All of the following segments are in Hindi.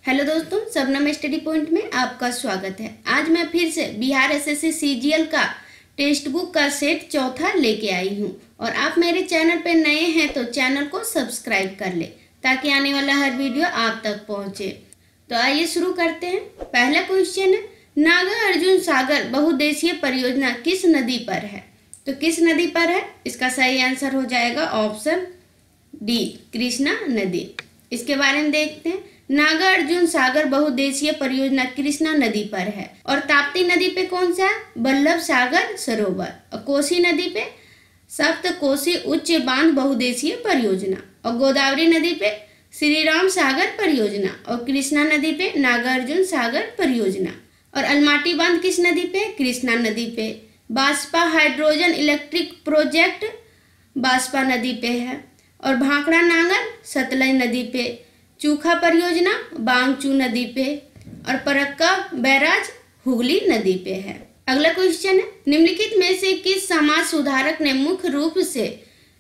हेलो दोस्तों, शबनम स्टडी पॉइंट में आपका स्वागत है। आज मैं फिर से बिहार एसएससी सीजीएल का टेक्स्ट बुक का सेट चौथा लेके आई हूँ और आप मेरे चैनल पे नए हैं तो चैनल को सब्सक्राइब कर ले ताकि आने वाला हर वीडियो आप तक पहुँचे। तो आइए शुरू करते हैं। पहला क्वेश्चन है, नागार्जुन सागर बहुउद्देशीय परियोजना किस नदी पर है? तो किस नदी पर है? इसका सही आंसर हो जाएगा ऑप्शन डी, कृष्णा नदी। इसके बारे में देखते हैं। नागार्जुन सागर बहुउद्देशीय परियोजना कृष्णा नदी पर है और ताप्ती नदी पे कौन सा है? बल्लभ सागर सरोवर। और कोसी नदी पे सप्त कोसी उच्च बांध बहुउद्देशीय परियोजना और गोदावरी नदी पे श्री राम सागर परियोजना और कृष्णा नदी पे नागार्जुन सागर परियोजना। और अलमाटी बांध किस नदी पे? कृष्णा नदी पे। बांसपा हाइड्रोजन इलेक्ट्रिक प्रोजेक्ट बांसपा नदी पे है और भाखड़ा नांगल सतलज नदी पे। चूखा परियोजना बांगचू नदी पे और परक्का बैराज हुगली नदी पे है। अगला क्वेश्चन है, निम्नलिखित में से किस समाज सुधारक ने मुख्य रूप से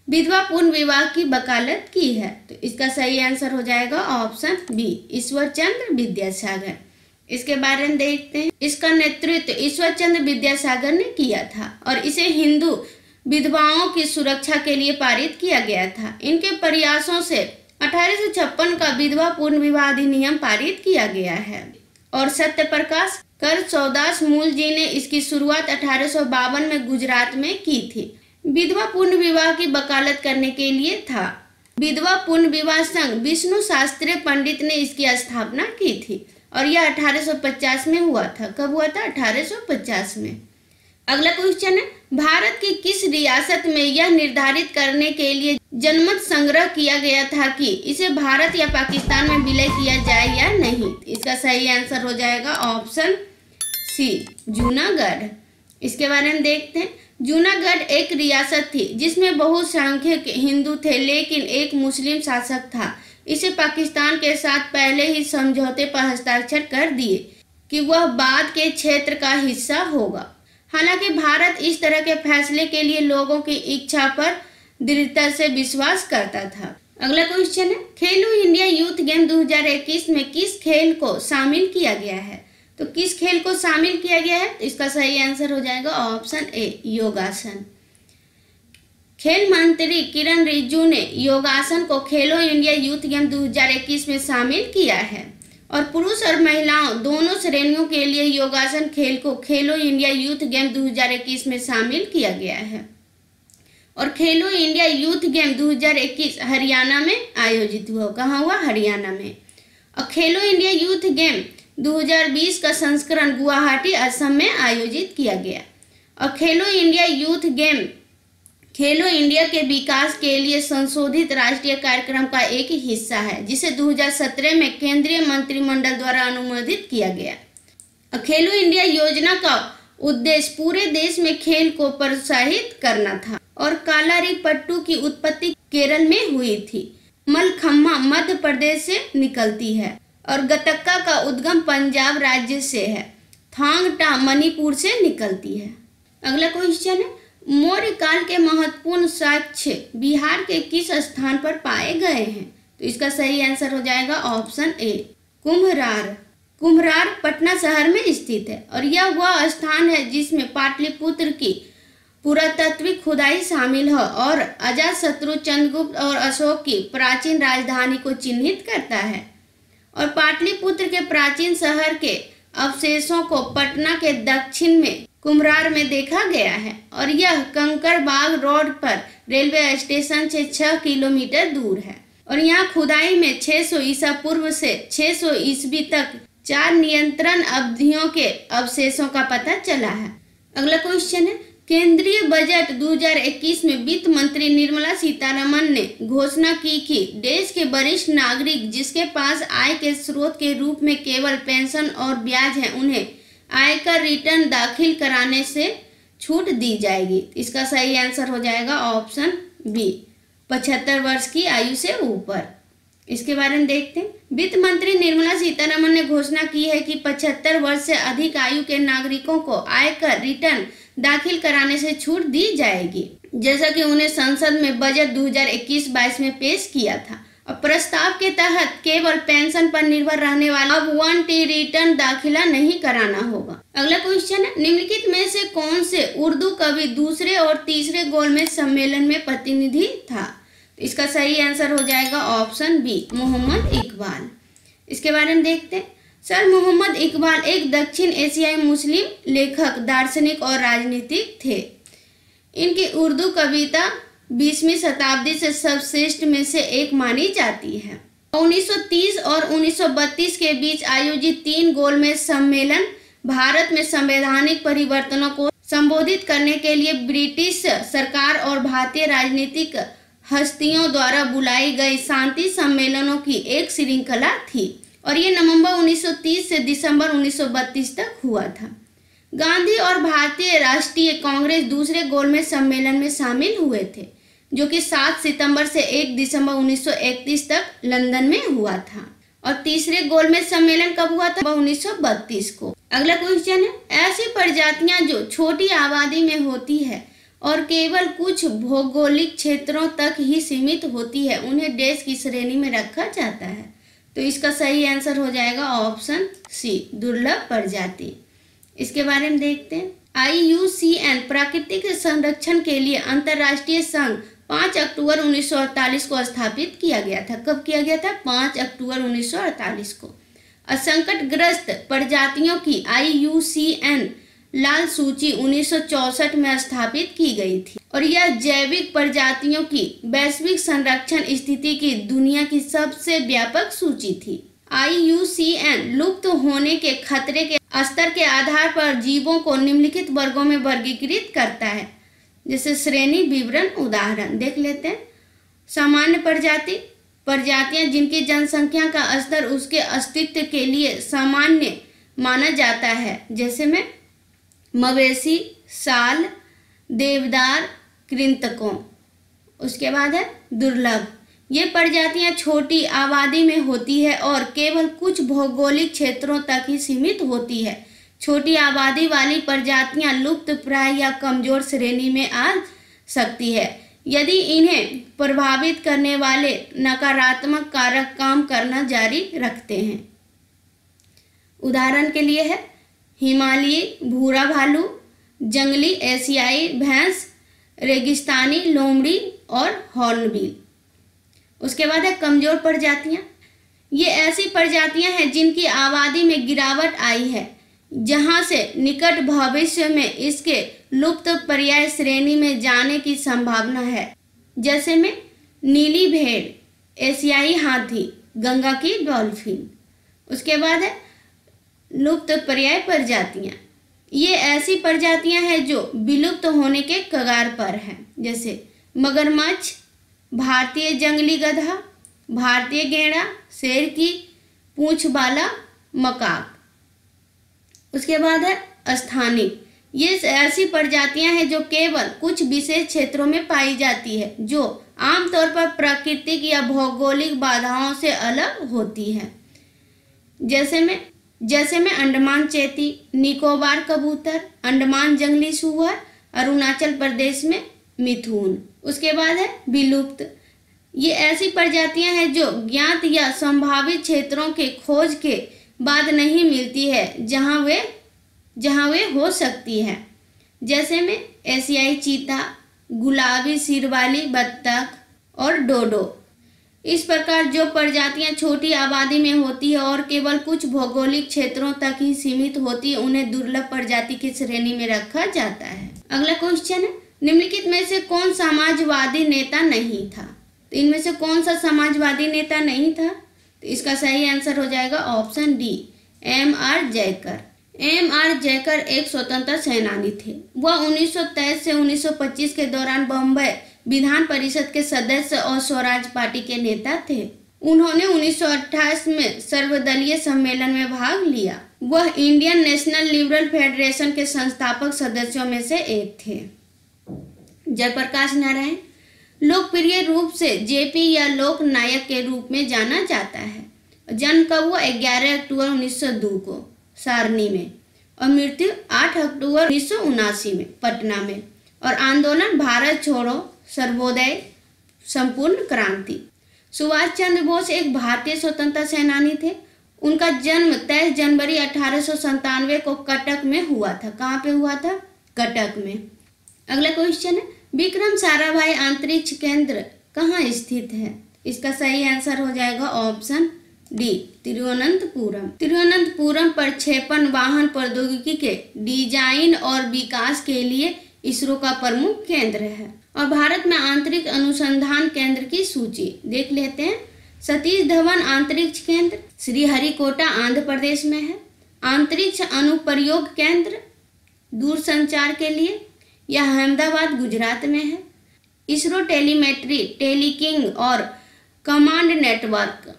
विधवा पूर्ण विवाह की वकालत की है? तो इसका सही आंसर हो जाएगा ऑप्शन बी, ईश्वर चंद्र विद्यासागर। इसके बारे में देखते हैं। इसका नेतृत्व ईश्वर चंद्र विद्यासागर ने किया था और इसे हिंदू विधवाओं की सुरक्षा के लिए पारित किया गया था। इनके प्रयासों से 1856 का विधवा पूर्ण विवाह अधिनियम पारित किया गया है और सत्यप्रकाश कर चौदास मूल जी ने इसकी शुरुआत 1852 में गुजरात में की थी। विधवा पूर्ण विवाह की वकालत करने के लिए था। विधवा पूर्ण विवाह संघ विष्णु शास्त्री पंडित ने इसकी स्थापना की थी और यह 1850 में हुआ था। कब हुआ था? 1850 में। अगला क्वेश्चन है, भारत की किस रियासत में यह निर्धारित करने के लिए जनमत संग्रह किया गया था कि इसे भारत या पाकिस्तान में विलय किया जाए या नहीं? इसका सही आंसर हो जाएगा ऑप्शन सी, जूनागढ़। इसके बारे में देखते हैं। जूनागढ़ एक रियासत थी जिसमें बहुसंख्यक हिंदू थे लेकिन एक मुस्लिम शासक था। इसे पाकिस्तान के साथ पहले ही समझौते पर हस्ताक्षर कर दिए कि वह बाद के क्षेत्र का हिस्सा होगा। हालांकि भारत इस तरह के फैसले के लिए लोगों की इच्छा पर दृढ़ता से विश्वास करता था। अगला क्वेश्चन है, खेलो इंडिया यूथ गेम 2021 में किस खेल को शामिल किया गया है? तो किस खेल को शामिल किया गया है? तो इसका सही आंसर हो जाएगा ऑप्शन ए, योगासन। खेल मंत्री किरण रिजिजू ने योगासन को खेलो इंडिया यूथ गेम 2021 में शामिल किया है और पुरुष और महिलाओं दोनों श्रेणियों के लिए योगासन खेल को खेलो इंडिया यूथ गेम 2021 में शामिल किया गया है। और खेलो इंडिया यूथ गेम 2021 हरियाणा में आयोजित हुआ। कहाँ हुआ? हरियाणा में। और खेलो इंडिया यूथ गेम 2020 का संस्करण गुवाहाटी असम में आयोजित किया गया। और खेलो इंडिया यूथ गेम खेलो इंडिया के विकास के लिए संशोधित राष्ट्रीय कार्यक्रम का एक ही हिस्सा है जिसे 2017 में केंद्रीय मंत्रिमंडल द्वारा अनुमोदित किया गया। खेलो इंडिया योजना का उद्देश्य पूरे देश में खेल को प्रोत्साहित करना था और कालारीपट्टू की उत्पत्ति केरल में हुई थी। मलखम्मा मध्य प्रदेश से निकलती है और गतक्का का उद्गम पंजाब राज्य से है। थांग टा मणिपुर से निकलती है। अगला क्वेश्चन है, मौर्य काल के महत्वपूर्ण साक्ष्य बिहार के किस स्थान पर पाए गए हैं? तो इसका सही आंसर हो जाएगा ऑप्शन ए, कुम्हरार। कुम्हरार पटना शहर में स्थित है और यह वह स्थान है जिसमें पाटलिपुत्र की पुरातात्विक खुदाई शामिल है और अजातशत्रु, चंद्रगुप्त और अशोक की प्राचीन राजधानी को चिन्हित करता है। और पाटलिपुत्र के प्राचीन शहर के अवशेषों को पटना के दक्षिण में कुम्हरार में देखा गया है और यह कंकड़बाग रोड पर रेलवे स्टेशन से 6 किलोमीटर दूर है। और यहाँ खुदाई में 600 ईसा पूर्व से 600 ईस्वी तक 4 नियंत्रण अवधियों के अवशेषों का पता चला है। अगला क्वेश्चन है, केंद्रीय बजट 2021 में वित्त मंत्री निर्मला सीतारमण ने घोषणा की कि देश के वरिष्ठ नागरिक जिसके पास आय के स्रोत के रूप में केवल पेंशन और ब्याज है उन्हें आयकर रिटर्न दाखिल कराने से छूट दी जाएगी। इसका सही आंसर हो जाएगा ऑप्शन बी, 75 वर्ष की आयु से ऊपर। इसके बारे में देखते हैं। वित्त मंत्री निर्मला सीतारमण ने घोषणा की है कि 75 वर्ष से अधिक आयु के नागरिकों को आयकर रिटर्न दाखिल कराने से छूट दी जाएगी, जैसा कि उन्हें संसद में बजट 2021-22 में पेश किया था। प्रस्ताव के तहत केवल पेंशन पर निर्भर रहने वाला अब 1T रिटर्न दाखिला नहीं कराना होगा। अगला क्वेश्चन है, निम्नलिखित में से कौन से उर्दू कवि दूसरे और तीसरे गोलमेज सम्मेलन में प्रतिनिधि था? तो इसका सही आंसर हो जाएगा ऑप्शन बी, मोहम्मद इकबाल। इसके बारे में देखते हैं। सर मोहम्मद इकबाल एक दक्षिण एशियाई मुस्लिम लेखक, दार्शनिक और राजनीतिक थे। इनकी उर्दू कविता 20वीं शताब्दी से सर्वश्रेष्ठ में से एक मानी जाती है। 1930 और 1932 के बीच आयोजित 3 गोलमेज सम्मेलन भारत में संवैधानिक परिवर्तनों को संबोधित करने के लिए ब्रिटिश सरकार और भारतीय राजनीतिक हस्तियों द्वारा बुलाई गई शांति सम्मेलनों की एक श्रृंखला थी और ये नवंबर 1930 से दिसंबर 1932 तक हुआ था। गांधी और भारतीय राष्ट्रीय कांग्रेस दूसरे गोलमेज सम्मेलन में शामिल हुए थे, जो कि 7 सितंबर से 1 दिसंबर 1931 तक लंदन में हुआ था। और तीसरे गोलमेज सम्मेलन कब हुआ था? 1932 को। अगला क्वेश्चन है, ऐसी प्रजातियां जो छोटी आबादी में होती है और केवल कुछ भौगोलिक क्षेत्रों तक ही सीमित होती है, उन्हें देश की श्रेणी में रखा जाता है। तो इसका सही आंसर हो जाएगा ऑप्शन सी, दुर्लभ प्रजाति। इसके बारे में देखते हैं। IUCN प्राकृतिक संरक्षण के लिए अंतर्राष्ट्रीय संघ 5 अक्टूबर 1948 को स्थापित किया गया था। कब किया गया था? 5 अक्टूबर 1948 को। संकटग्रस्त प्रजातियों की IUCN लाल सूची 1964 में स्थापित की गई थी और यह जैविक प्रजातियों की वैश्विक संरक्षण स्थिति की दुनिया की सबसे व्यापक सूची थी। IUCN लुप्त होने के खतरे के स्तर के आधार पर जीवों को निम्नलिखित वर्गों में वर्गीकृत करता है। जैसे श्रेणी विवरण उदाहरण देख लेते हैं। सामान्य प्रजाति, प्रजातियां जिनकी जनसंख्या का स्तर उसके अस्तित्व के लिए सामान्य माना जाता है, जैसे में मवेशी, साल, देवदार, कृंतकों। उसके बाद है दुर्लभ, ये प्रजातियां छोटी आबादी में होती है और केवल कुछ भौगोलिक क्षेत्रों तक ही सीमित होती है। छोटी आबादी वाली प्रजातियां लुप्त प्राय या कमजोर श्रेणी में आ सकती है यदि इन्हें प्रभावित करने वाले नकारात्मक कारक काम करना जारी रखते हैं। उदाहरण के लिए है हिमालयी भूरा भालू, जंगली एशियाई भैंस, रेगिस्तानी लोमड़ी और हॉर्नबिल। उसके बाद है कमजोर प्रजातियां। ये ऐसी प्रजातियां हैं जिनकी आबादी में गिरावट आई है, जहां से निकट भविष्य में इसके लुप्त पर्याय श्रेणी में जाने की संभावना है, जैसे में नीली भेड़, एशियाई हाथी, गंगा की डॉल्फिन। उसके बाद है लुप्त पर्याय प्रजातियां। ये ऐसी प्रजातियां हैं जो विलुप्त होने के कगार पर हैं, जैसे मगरमच्छ, भारतीय जंगली गधा, भारतीय गैंडा, शेर की पूंछ वाला मकाक। उसके बाद है स्थानिक। ये ऐसी प्रजातियां हैं जो केवल कुछ विशेष क्षेत्रों में पाई जाती है, जो आमतौर पर प्राकृतिक या भौगोलिक बाधाओं से अलग होती है, जैसे में अंडमान चेती, निकोबार कबूतर, अंडमान जंगली सूअर, अरुणाचल प्रदेश में मिथुन। उसके बाद है विलुप्त। ये ऐसी प्रजातियां हैं जो ज्ञात या संभावित क्षेत्रों के खोज के बाद नहीं मिलती है, जहां वे हो सकती है, जैसे में एशियाई चीता, गुलाबी सिर वाली बत्तख और डोडो। इस प्रकार जो प्रजातियां छोटी आबादी में होती है और केवल कुछ भौगोलिक क्षेत्रों तक ही सीमित होती है, उन्हें दुर्लभ प्रजाति की श्रेणी में रखा जाता है। अगला क्वेश्चन है, निम्नलिखित में से कौन समाजवादी नेता नहीं था? तो इनमें से कौन सा समाजवादी नेता नहीं था? तो इसका सही आंसर हो जाएगा option D, M.R. Jayakar. M.R. Jayakar एक स्वतंत्र सेनानी थे। वह 1923 से 1925 के दौरान बम्बई विधान परिषद के सदस्य और स्वराज पार्टी के नेता थे। उन्होंने 1928 में सर्वदलीय सम्मेलन में भाग लिया। वह इंडियन नेशनल लिबरल फेडरेशन के संस्थापक सदस्यों में से एक थे। जयप्रकाश नारायण लोकप्रिय रूप से जेपी या लोक नायक के रूप में जाना जाता है। जन्म कब हुआ? 11 अक्टूबर 1902 को सारनी में और मृत्यु 8 अक्टूबर 1979 में पटना में। और आंदोलन भारत छोड़ो, सर्वोदय, संपूर्ण क्रांति। सुभाष चंद्र बोस एक भारतीय स्वतंत्रता सेनानी थे। उनका जन्म 23 जनवरी 1897 को कटक में हुआ था। कहाँ पे हुआ था? कटक में। अगला क्वेश्चन है, विक्रम साराभाई अंतरिक्ष केंद्र कहाँ स्थित है? इसका सही आंसर हो जाएगा ऑप्शन डी, तिरुवनंतपुरम। तिरुवनंतपुरम प्रक्षेपण वाहन प्रौद्योगिकी के डिजाइन और विकास के लिए इसरो का प्रमुख केंद्र है। और भारत में अंतरिक्ष अनुसंधान केंद्र की सूची देख लेते हैं। सतीश धवन अंतरिक्ष केंद्र श्रीहरिकोटा आंध्र प्रदेश में है। अंतरिक्ष अनुप्रयोग केंद्र दूरसंचार के लिए यह अहमदाबाद गुजरात में है। इसरो टेलीमेट्री, टेलीकिंग और कमांड नेटवर्क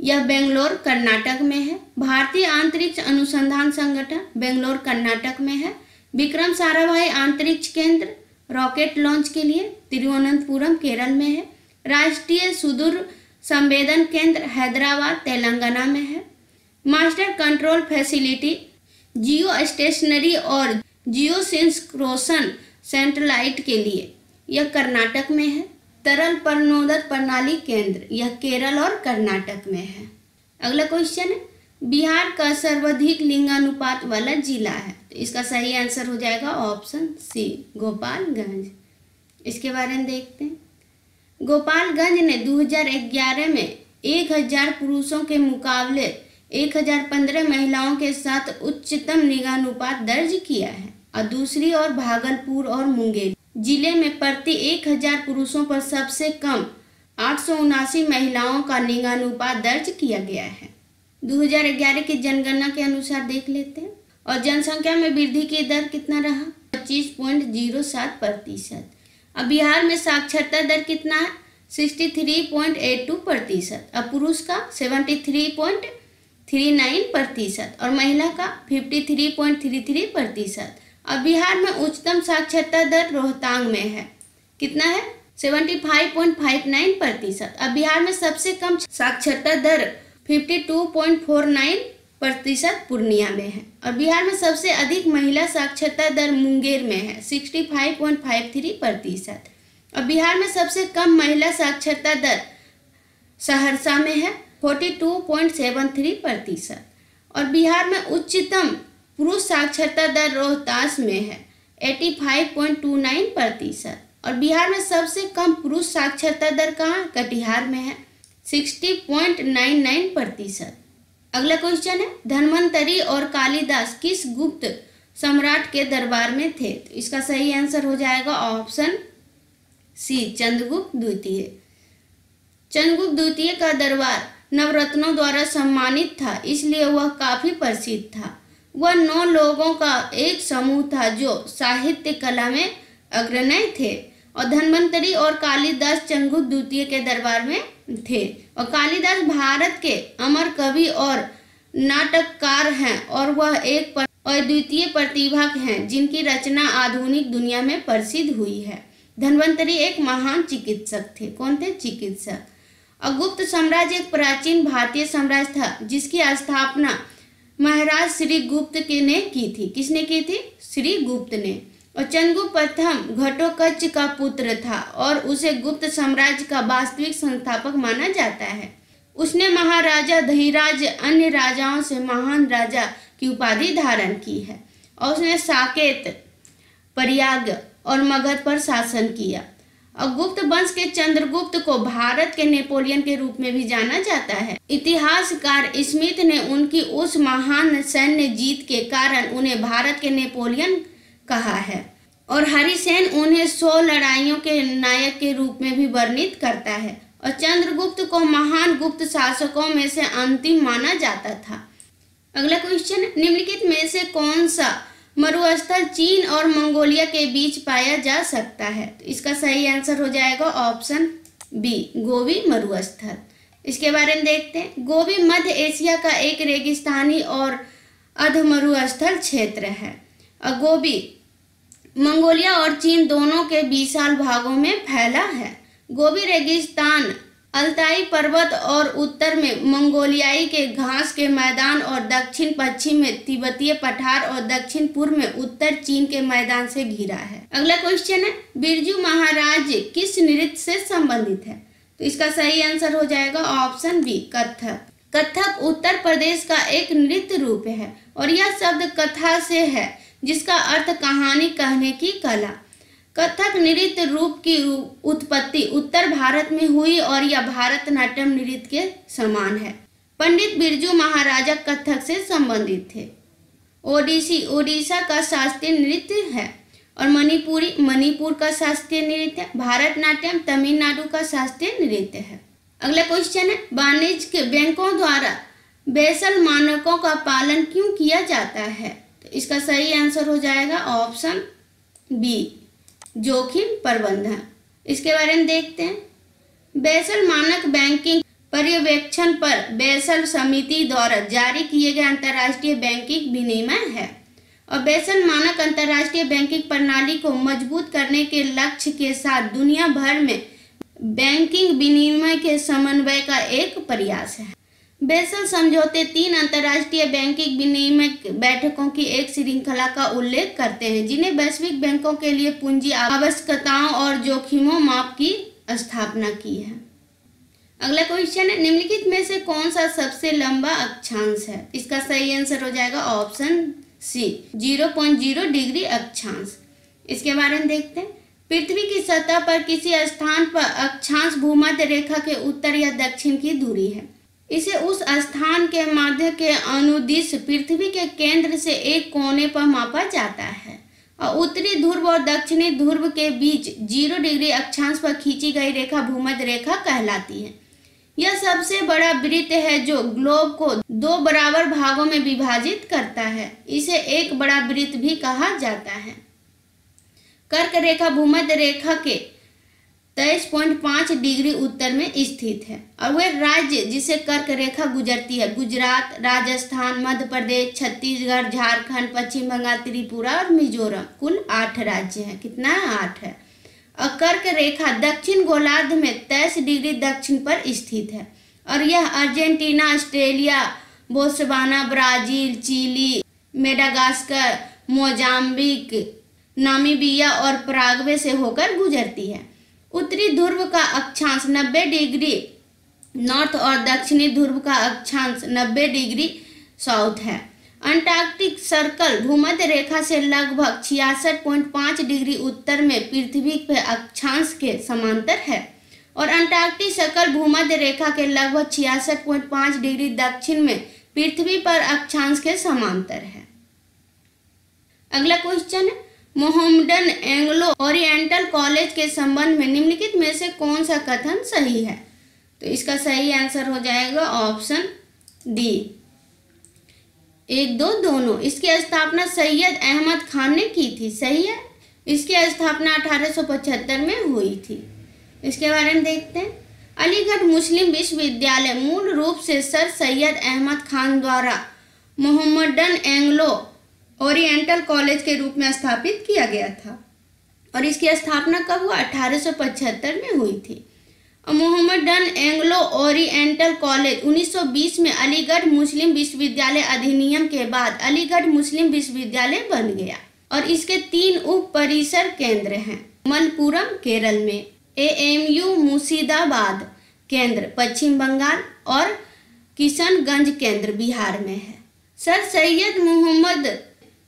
यह बेंगलोर कर्नाटक में है। भारतीय अंतरिक्ष अनुसंधान संगठन बेंगलोर कर्नाटक में है। विक्रम साराभाई अंतरिक्ष केंद्र रॉकेट लॉन्च के लिए तिरुवनंतपुरम केरल में है। राष्ट्रीय सुदूर संवेदन केंद्र हैदराबाद तेलंगाना में है। मास्टर कंट्रोल फैसिलिटी जियो स्टेशनरी और जियो सिंक्रोनस सैटेलाइट के लिए यह कर्नाटक में है। तरल प्रणोदक प्रणाली केंद्र यह केरल और कर्नाटक में है। अगला क्वेश्चन है, बिहार का सर्वाधिक लिंगानुपात वाला जिला है। तो इसका सही आंसर हो जाएगा ऑप्शन सी, गोपालगंज। इसके बारे में देखते हैं। गोपालगंज ने 2011 में 1000 पुरुषों के मुकाबले 1015 महिलाओं के साथ उच्चतम लिंगानुपात दर्ज किया है। और दूसरी ओर भागलपुर और मुंगेर जिले में प्रति 1000 पुरुषों पर सबसे कम 879 महिलाओं का लिंगानुपात दर्ज किया गया है। 2011 की जनगणना के अनुसार देख लेते हैं। और जनसंख्या में वृद्धि की दर कितना रहा? 25.07%। अब बिहार में साक्षरता दर कितना है? 63.82%। अब पुरुष का 73.39% और महिला का 53.33%। अब बिहार में उच्चतम साक्षरता दर रोहतांग में है। कितना है? 75.59%। अब बिहार में सबसे कम साक्षरता दर 52.49% पूर्णिया में है। और बिहार में सबसे अधिक महिला साक्षरता दर मुंगेर में है, 65.53%। और बिहार में सबसे कम महिला साक्षरता दर सहरसा में है, 42.73%। और बिहार में उच्चतम पुरुष साक्षरता दर रोहतास में है, 85.29%। और बिहार में सबसे कम पुरुष साक्षरता दर कहाँ? कटिहार में है, 60.99%। अगला क्वेश्चन है, धन्वंतरी और कालिदास किस गुप्त सम्राट के दरबार में थे? तो इसका सही आंसर हो जाएगा ऑप्शन सी, चंद्रगुप्त द्वितीय। चंद्रगुप्त द्वितीय का दरबार नवरत्नों द्वारा सम्मानित था, इसलिए वह काफी प्रसिद्ध था। वह 9 लोगों का एक समूह था जो साहित्य कला में अग्रणी थे। और धन्वंतरी और कालिदास चंद्रगुप्त द्वितीय के दरबार में थे। और कालिदास भारत के अमर कवि और नाटककार हैं और वह एक अद्वितीय प्रतिभा हैं जिनकी रचना आधुनिक दुनिया में प्रसिद्ध हुई है। धन्वंतरी एक महान चिकित्सक थे। कौन थे? चिकित्सक। और गुप्त साम्राज्य एक प्राचीन भारतीय साम्राज्य था जिसकी स्थापना महाराज श्री गुप्त ने की थी। किसने की थी? श्री गुप्त ने। और चंद्रगुप्त प्रथम घटोत्कच का पुत्र था और उसे गुप्त साम्राज्य का वास्तविक संस्थापक माना जाता है। उसने महाराजा धीराज अन्य राजाओं से महान राजा की उपाधि धारण की है। और उसने साकेत, प्रयाग और मगध पर शासन किया। और गुप्त वंश के चंद्रगुप्त को भारत के नेपोलियन के रूप में भी जाना जाता है। इतिहासकार स्मिथ ने उनकी उस महान सैन्य जीत के कारण उन्हें भारत के नेपोलियन कहा है। और हरिसेन उन्हें 100 लड़ाइयों के नायक के रूप में भी वर्णित करता है। और चंद्रगुप्त को महान गुप्त शासकों में से अंतिम माना जाता था। अगला क्वेश्चन, निम्नलिखित में से कौन सा मरुस्थल चीन और मंगोलिया के बीच पाया जा सकता है? तो इसका सही आंसर हो जाएगा ऑप्शन बी, गोबी मरुस्थल। इसके बारे में देखते हैं। गोबी मध्य एशिया का एक रेगिस्तानी और अधमरुस्थल क्षेत्र है। और गोबी मंगोलिया और चीन दोनों के विशाल भागों में फैला है। गोबी रेगिस्तान अल्ताई पर्वत और उत्तर में मंगोलियाई के घास के मैदान और दक्षिण पश्चिम में तिब्बतीय पठार और दक्षिण पूर्व में उत्तर चीन के मैदान से घिरा है। अगला क्वेश्चन है, बिरजू महाराज किस नृत्य से संबंधित है? तो इसका सही आंसर हो जाएगा ऑप्शन बी, कथक। कथक उत्तर प्रदेश का एक नृत्य रूप है और यह शब्द कथा से है, जिसका अर्थ कहानी कहने की कला। कथक नृत्य रूप की उत्पत्ति उत्तर भारत में हुई और यह भारतनाट्यम नृत्य के समान है। पंडित बिरजू महाराजा कथक से संबंधित थे। ओडिसी ओडिशा का शास्त्रीय नृत्य है और मणिपुरी मणिपुर का शास्त्रीय नृत्य है। भारतनाट्यम तमिलनाडु का शास्त्रीय नृत्य है। अगला क्वेश्चन है, वाणिज्यिक बैंकों द्वारा बेसल मानकों का पालन क्यों किया जाता है? तो इसका सही आंसर हो जाएगा ऑप्शन बी, जोखिम प्रबंधन। इसके बारे में देखते हैं। बेसल मानक बैंकिंग पर्यवेक्षण पर बेसल समिति द्वारा जारी किए गए अंतर्राष्ट्रीय बैंकिंग विनियम है और बेसल मानक अंतर्राष्ट्रीय बैंकिंग प्रणाली को मजबूत करने के लक्ष्य के साथ दुनिया भर में बैंकिंग विनियम के समन्वय का एक प्रयास है। बेसल समझौते 3 अंतर्राष्ट्रीय बैंकिंग विनियम बैठकों की एक श्रृंखला का उल्लेख करते हैं, जिन्हें वैश्विक बैंकों के लिए पूंजी आवश्यकताओं और जोखिमों माप की स्थापना की है। अगला क्वेश्चन है, निम्नलिखित में से कौन सा सबसे लंबा अक्षांश है? इसका सही आंसर हो जाएगा ऑप्शन सी, 0.0 डिग्री अक्षांश। इसके बारे में देखते हैं। पृथ्वी की सतह पर किसी स्थान पर अक्षांश भूमध्य रेखा के उत्तर या दक्षिण की दूरी है। इसे उस स्थान के मध्य के अनुदिश पृथ्वी के केंद्र से एक कोने पर मापा जाता है और उत्तरी ध्रुव और दक्षिणी ध्रुव के बीच 0 डिग्री अक्षांश पर खींची गई रेखा भूमध्य रेखा कहलाती है। यह सबसे बड़ा वृत्त है जो ग्लोब को 2 बराबर भागों में विभाजित करता है। इसे एक बड़ा वृत्त भी कहा जाता है। कर्क रेखा भूमध्य रेखा के 23.5 डिग्री उत्तर में स्थित है और वह राज्य जिसे कर्क रेखा गुजरती है गुजरात, राजस्थान, मध्य प्रदेश, छत्तीसगढ़, झारखंड, पश्चिम बंगाल, त्रिपुरा और मिजोरम। कुल 8 राज्य हैं। कितना है? 8 है। और कर्क रेखा दक्षिण गोलार्ध में 23 डिग्री दक्षिण पर स्थित है और यह Argentina, Australia, Botswana, Brazil, Chile, Madagascar, Mozambique, Namibia और पराग्वे से होकर गुजरती है। उत्तरी ध्रुव का अक्षांश 90 डिग्री नॉर्थ और दक्षिणी ध्रुव का अक्षांश 90 डिग्री साउथ है। अंटार्कटिक सर्कल भूमध्य रेखा से लगभग 66.5 डिग्री उत्तर में पृथ्वी के अक्षांश के समांतर है और अंटार्कटिक सर्कल भूमध्य रेखा के लगभग 66.5 डिग्री दक्षिण में पृथ्वी पर अक्षांश के समांतर है। अगला क्वेश्चन है, मोहम्मडन एंग्लो ओरिएंटल कॉलेज के संबंध में निम्नलिखित में से कौन सा कथन सही है? तो इसका सही आंसर हो जाएगा ऑप्शन डी, 1, 2 दोनों। इसकी स्थापना सैयद अहमद खान ने की थी। सही है। इसकी स्थापना 1875 में हुई थी। इसके बारे में देखते हैं। अलीगढ़ मुस्लिम विश्वविद्यालय मूल रूप से सर सैयद अहमद खान द्वारा मोहम्मडन एंग्लो ओरिएंटल कॉलेज के रूप में स्थापित किया गया था और इसकी स्थापना कब हुआ? 1875 में हुई थी। मोहम्मडन एंग्लो ओरिएंटल कॉलेज 1920 में अलीगढ़ मुस्लिम विश्वविद्यालय अधिनियम के बाद अलीगढ़ मुस्लिम विश्वविद्यालय बन गया और इसके 3 उप परिसर केंद्र हैं। मलपुरम केरल में, AMU मुर्शिदाबाद केंद्र पश्चिम बंगाल और किशनगंज केंद्र बिहार में है। सर सैयद मोहम्मद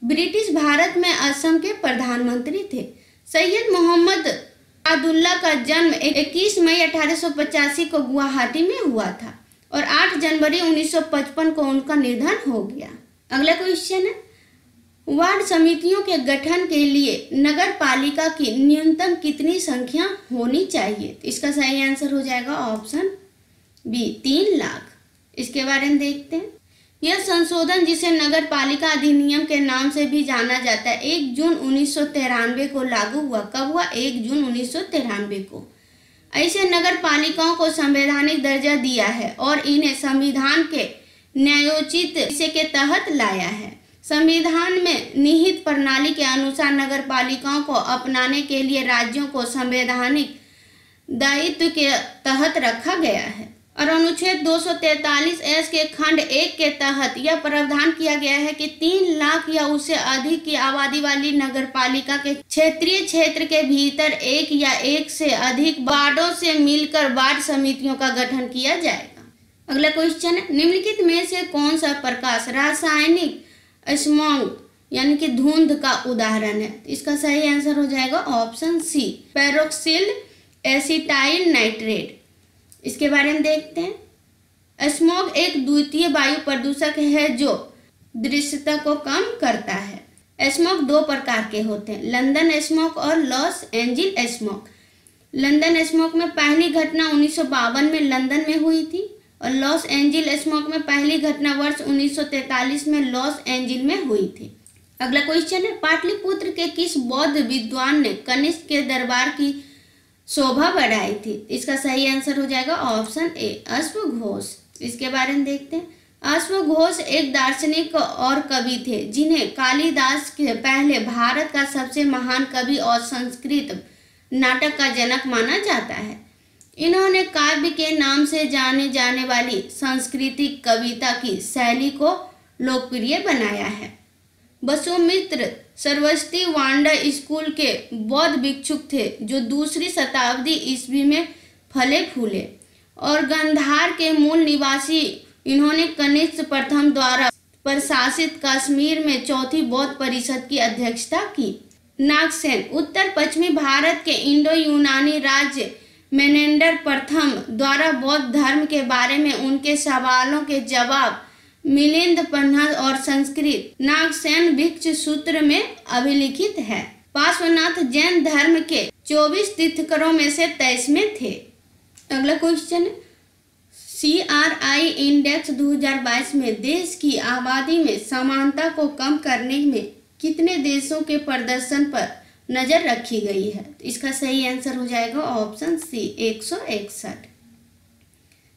ब्रिटिश भारत में असम के प्रधानमंत्री थे। सैयद मोहम्मद अब्दुल्ला का जन्म 21 मई 1885 को गुवाहाटी में हुआ था और 8 जनवरी 1955 को उनका निधन हो गया। अगला क्वेश्चन है, वार्ड समितियों के गठन के लिए नगर पालिका की न्यूनतम कितनी संख्या होनी चाहिए? तो इसका सही आंसर हो जाएगा ऑप्शन बी, 3 लाख। इसके बारे में देखते हैं। यह संशोधन, जिसे नगर पालिका अधिनियम के नाम से भी जाना जाता है, 1 जून 1993 को लागू हुआ। कब हुआ? 1 जून 1993 को। ऐसे नगर पालिकाओं को संवैधानिक दर्जा दिया है और इन्हें संविधान के न्यायोचित हिस्से के तहत लाया है। संविधान में निहित प्रणाली के अनुसार नगर पालिकाओं को अपनाने के लिए राज्यों को संवैधानिक दायित्व के तहत रखा गया है और अनुच्छेद 243 के खंड 1 के तहत यह प्रावधान किया गया है कि 3 लाख या उससे अधिक की आबादी वाली नगरपालिका के क्षेत्रीय क्षेत्र के भीतर एक या एक से अधिक वार्डों से मिलकर वार्ड समितियों का गठन किया जाएगा। अगला क्वेश्चन है, निम्नलिखित में से कौन सा प्रकाश रासायनिक स्मॉग यानी कि धुंध का उदाहरण है? इसका सही आंसर हो जाएगा ऑप्शन सी, पेरोक्सिल एसिटाइल नाइट्रेट। इसके बारे में देखते हैं। स्मॉग एक द्वितीय वायु प्रदूषक है जो दृश्यता को कम करता है। स्मॉग 2 प्रकार के होते हैं, लंदन स्मॉग और loss angel smog. London smog में पहली घटना 1952 में लंदन में हुई थी और लॉस एंजिल स्मॉग में पहली घटना वर्ष 1943 में लॉस एंजिल में हुई थी। अगला क्वेश्चन है, पाटलिपुत्र के किस बौद्ध विद्वान ने कनिष्क के दरबार की शोभा बढ़ाई थी? इसका सही आंसर हो जाएगा ऑप्शन ए, अश्वघोष। इसके बारे में देखते हैं। अश्वघोष एक दार्शनिक और कवि थे जिन्हें कालिदास के पहले भारत का सबसे महान कवि और संस्कृत नाटक का जनक माना जाता है। इन्होंने काव्य के नाम से जाने जाने वाली सांस्कृतिक कविता की शैली को लोकप्रिय बनाया है। वसुमित्र सरस्वती वांडा स्कूल के बौद्ध भिक्षुक थे जो 2री शताब्दी ईस्वी में फले फूले और गांधार के मूल निवासी। इन्होंने कनिष्क प्रथम द्वारा प्रशासित कश्मीर में 4थी बौद्ध परिषद की अध्यक्षता की। नागसेन उत्तर पश्चिमी भारत के इंडो यूनानी राज्य मेनेंडर प्रथम द्वारा बौद्ध धर्म के बारे में उनके सवालों के जवाब मिलिंद पन्हा और संस्कृत नागसेन भिक्षु सूत्र में अभिलिखित है। पार्श्वनाथ जैन धर्म के 24 तीर्थंकरों में से 23वें थे। अगला क्वेश्चन है, CRI इंडेक्स 2022 में देश की आबादी में समानता को कम करने में कितने देशों के प्रदर्शन पर नजर रखी गई है? इसका सही आंसर हो जाएगा ऑप्शन सी, 161।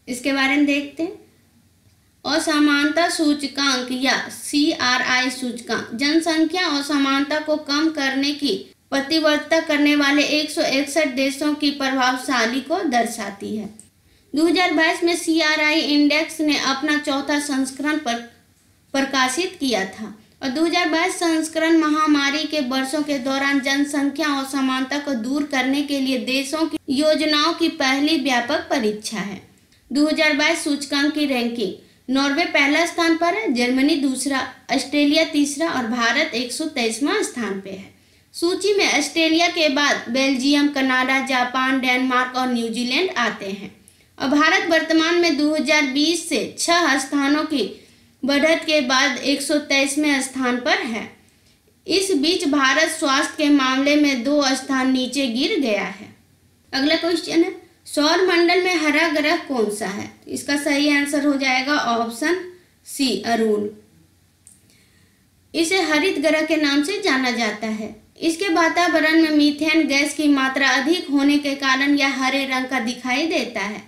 इसके बारे में देखते हैं। असमानता सूचकांक या CRI सूचकांक जनसंख्या असमानता को कम करने की प्रतिबद्धता करने वाले 161 देशों की प्रभावशाली को दर्शाती है। 2022 में CRI इंडेक्स ने अपना 4था संस्करण पर प्रकाशित किया था और 2022 संस्करण महामारी के वर्षों के दौरान जनसंख्या असमानता को दूर करने के लिए देशों की योजनाओं की पहली व्यापक परीक्षा है। 2022 सूचकांक की रैंकिंग, नॉर्वे पहला स्थान पर है, जर्मनी दूसरा, ऑस्ट्रेलिया तीसरा और भारत 123वां स्थान पे है। सूची में ऑस्ट्रेलिया के बाद बेल्जियम, कनाडा, जापान, डेनमार्क और न्यूजीलैंड आते हैं और भारत वर्तमान में 2020 से 6 स्थानों की बढ़त के बाद 123वें स्थान पर है। इस बीच भारत स्वास्थ्य के मामले में 2 स्थान नीचे गिर गया है। अगला क्वेश्चन है, सौर मंडल में हरा ग्रह कौन सा है? इसका सही आंसर हो जाएगा ऑप्शन सी, अरुण। इसे हरित ग्रह के नाम से जाना जाता है। इसके वातावरण में मीथेन गैस की मात्रा अधिक होने के कारण यह हरे रंग का दिखाई देता है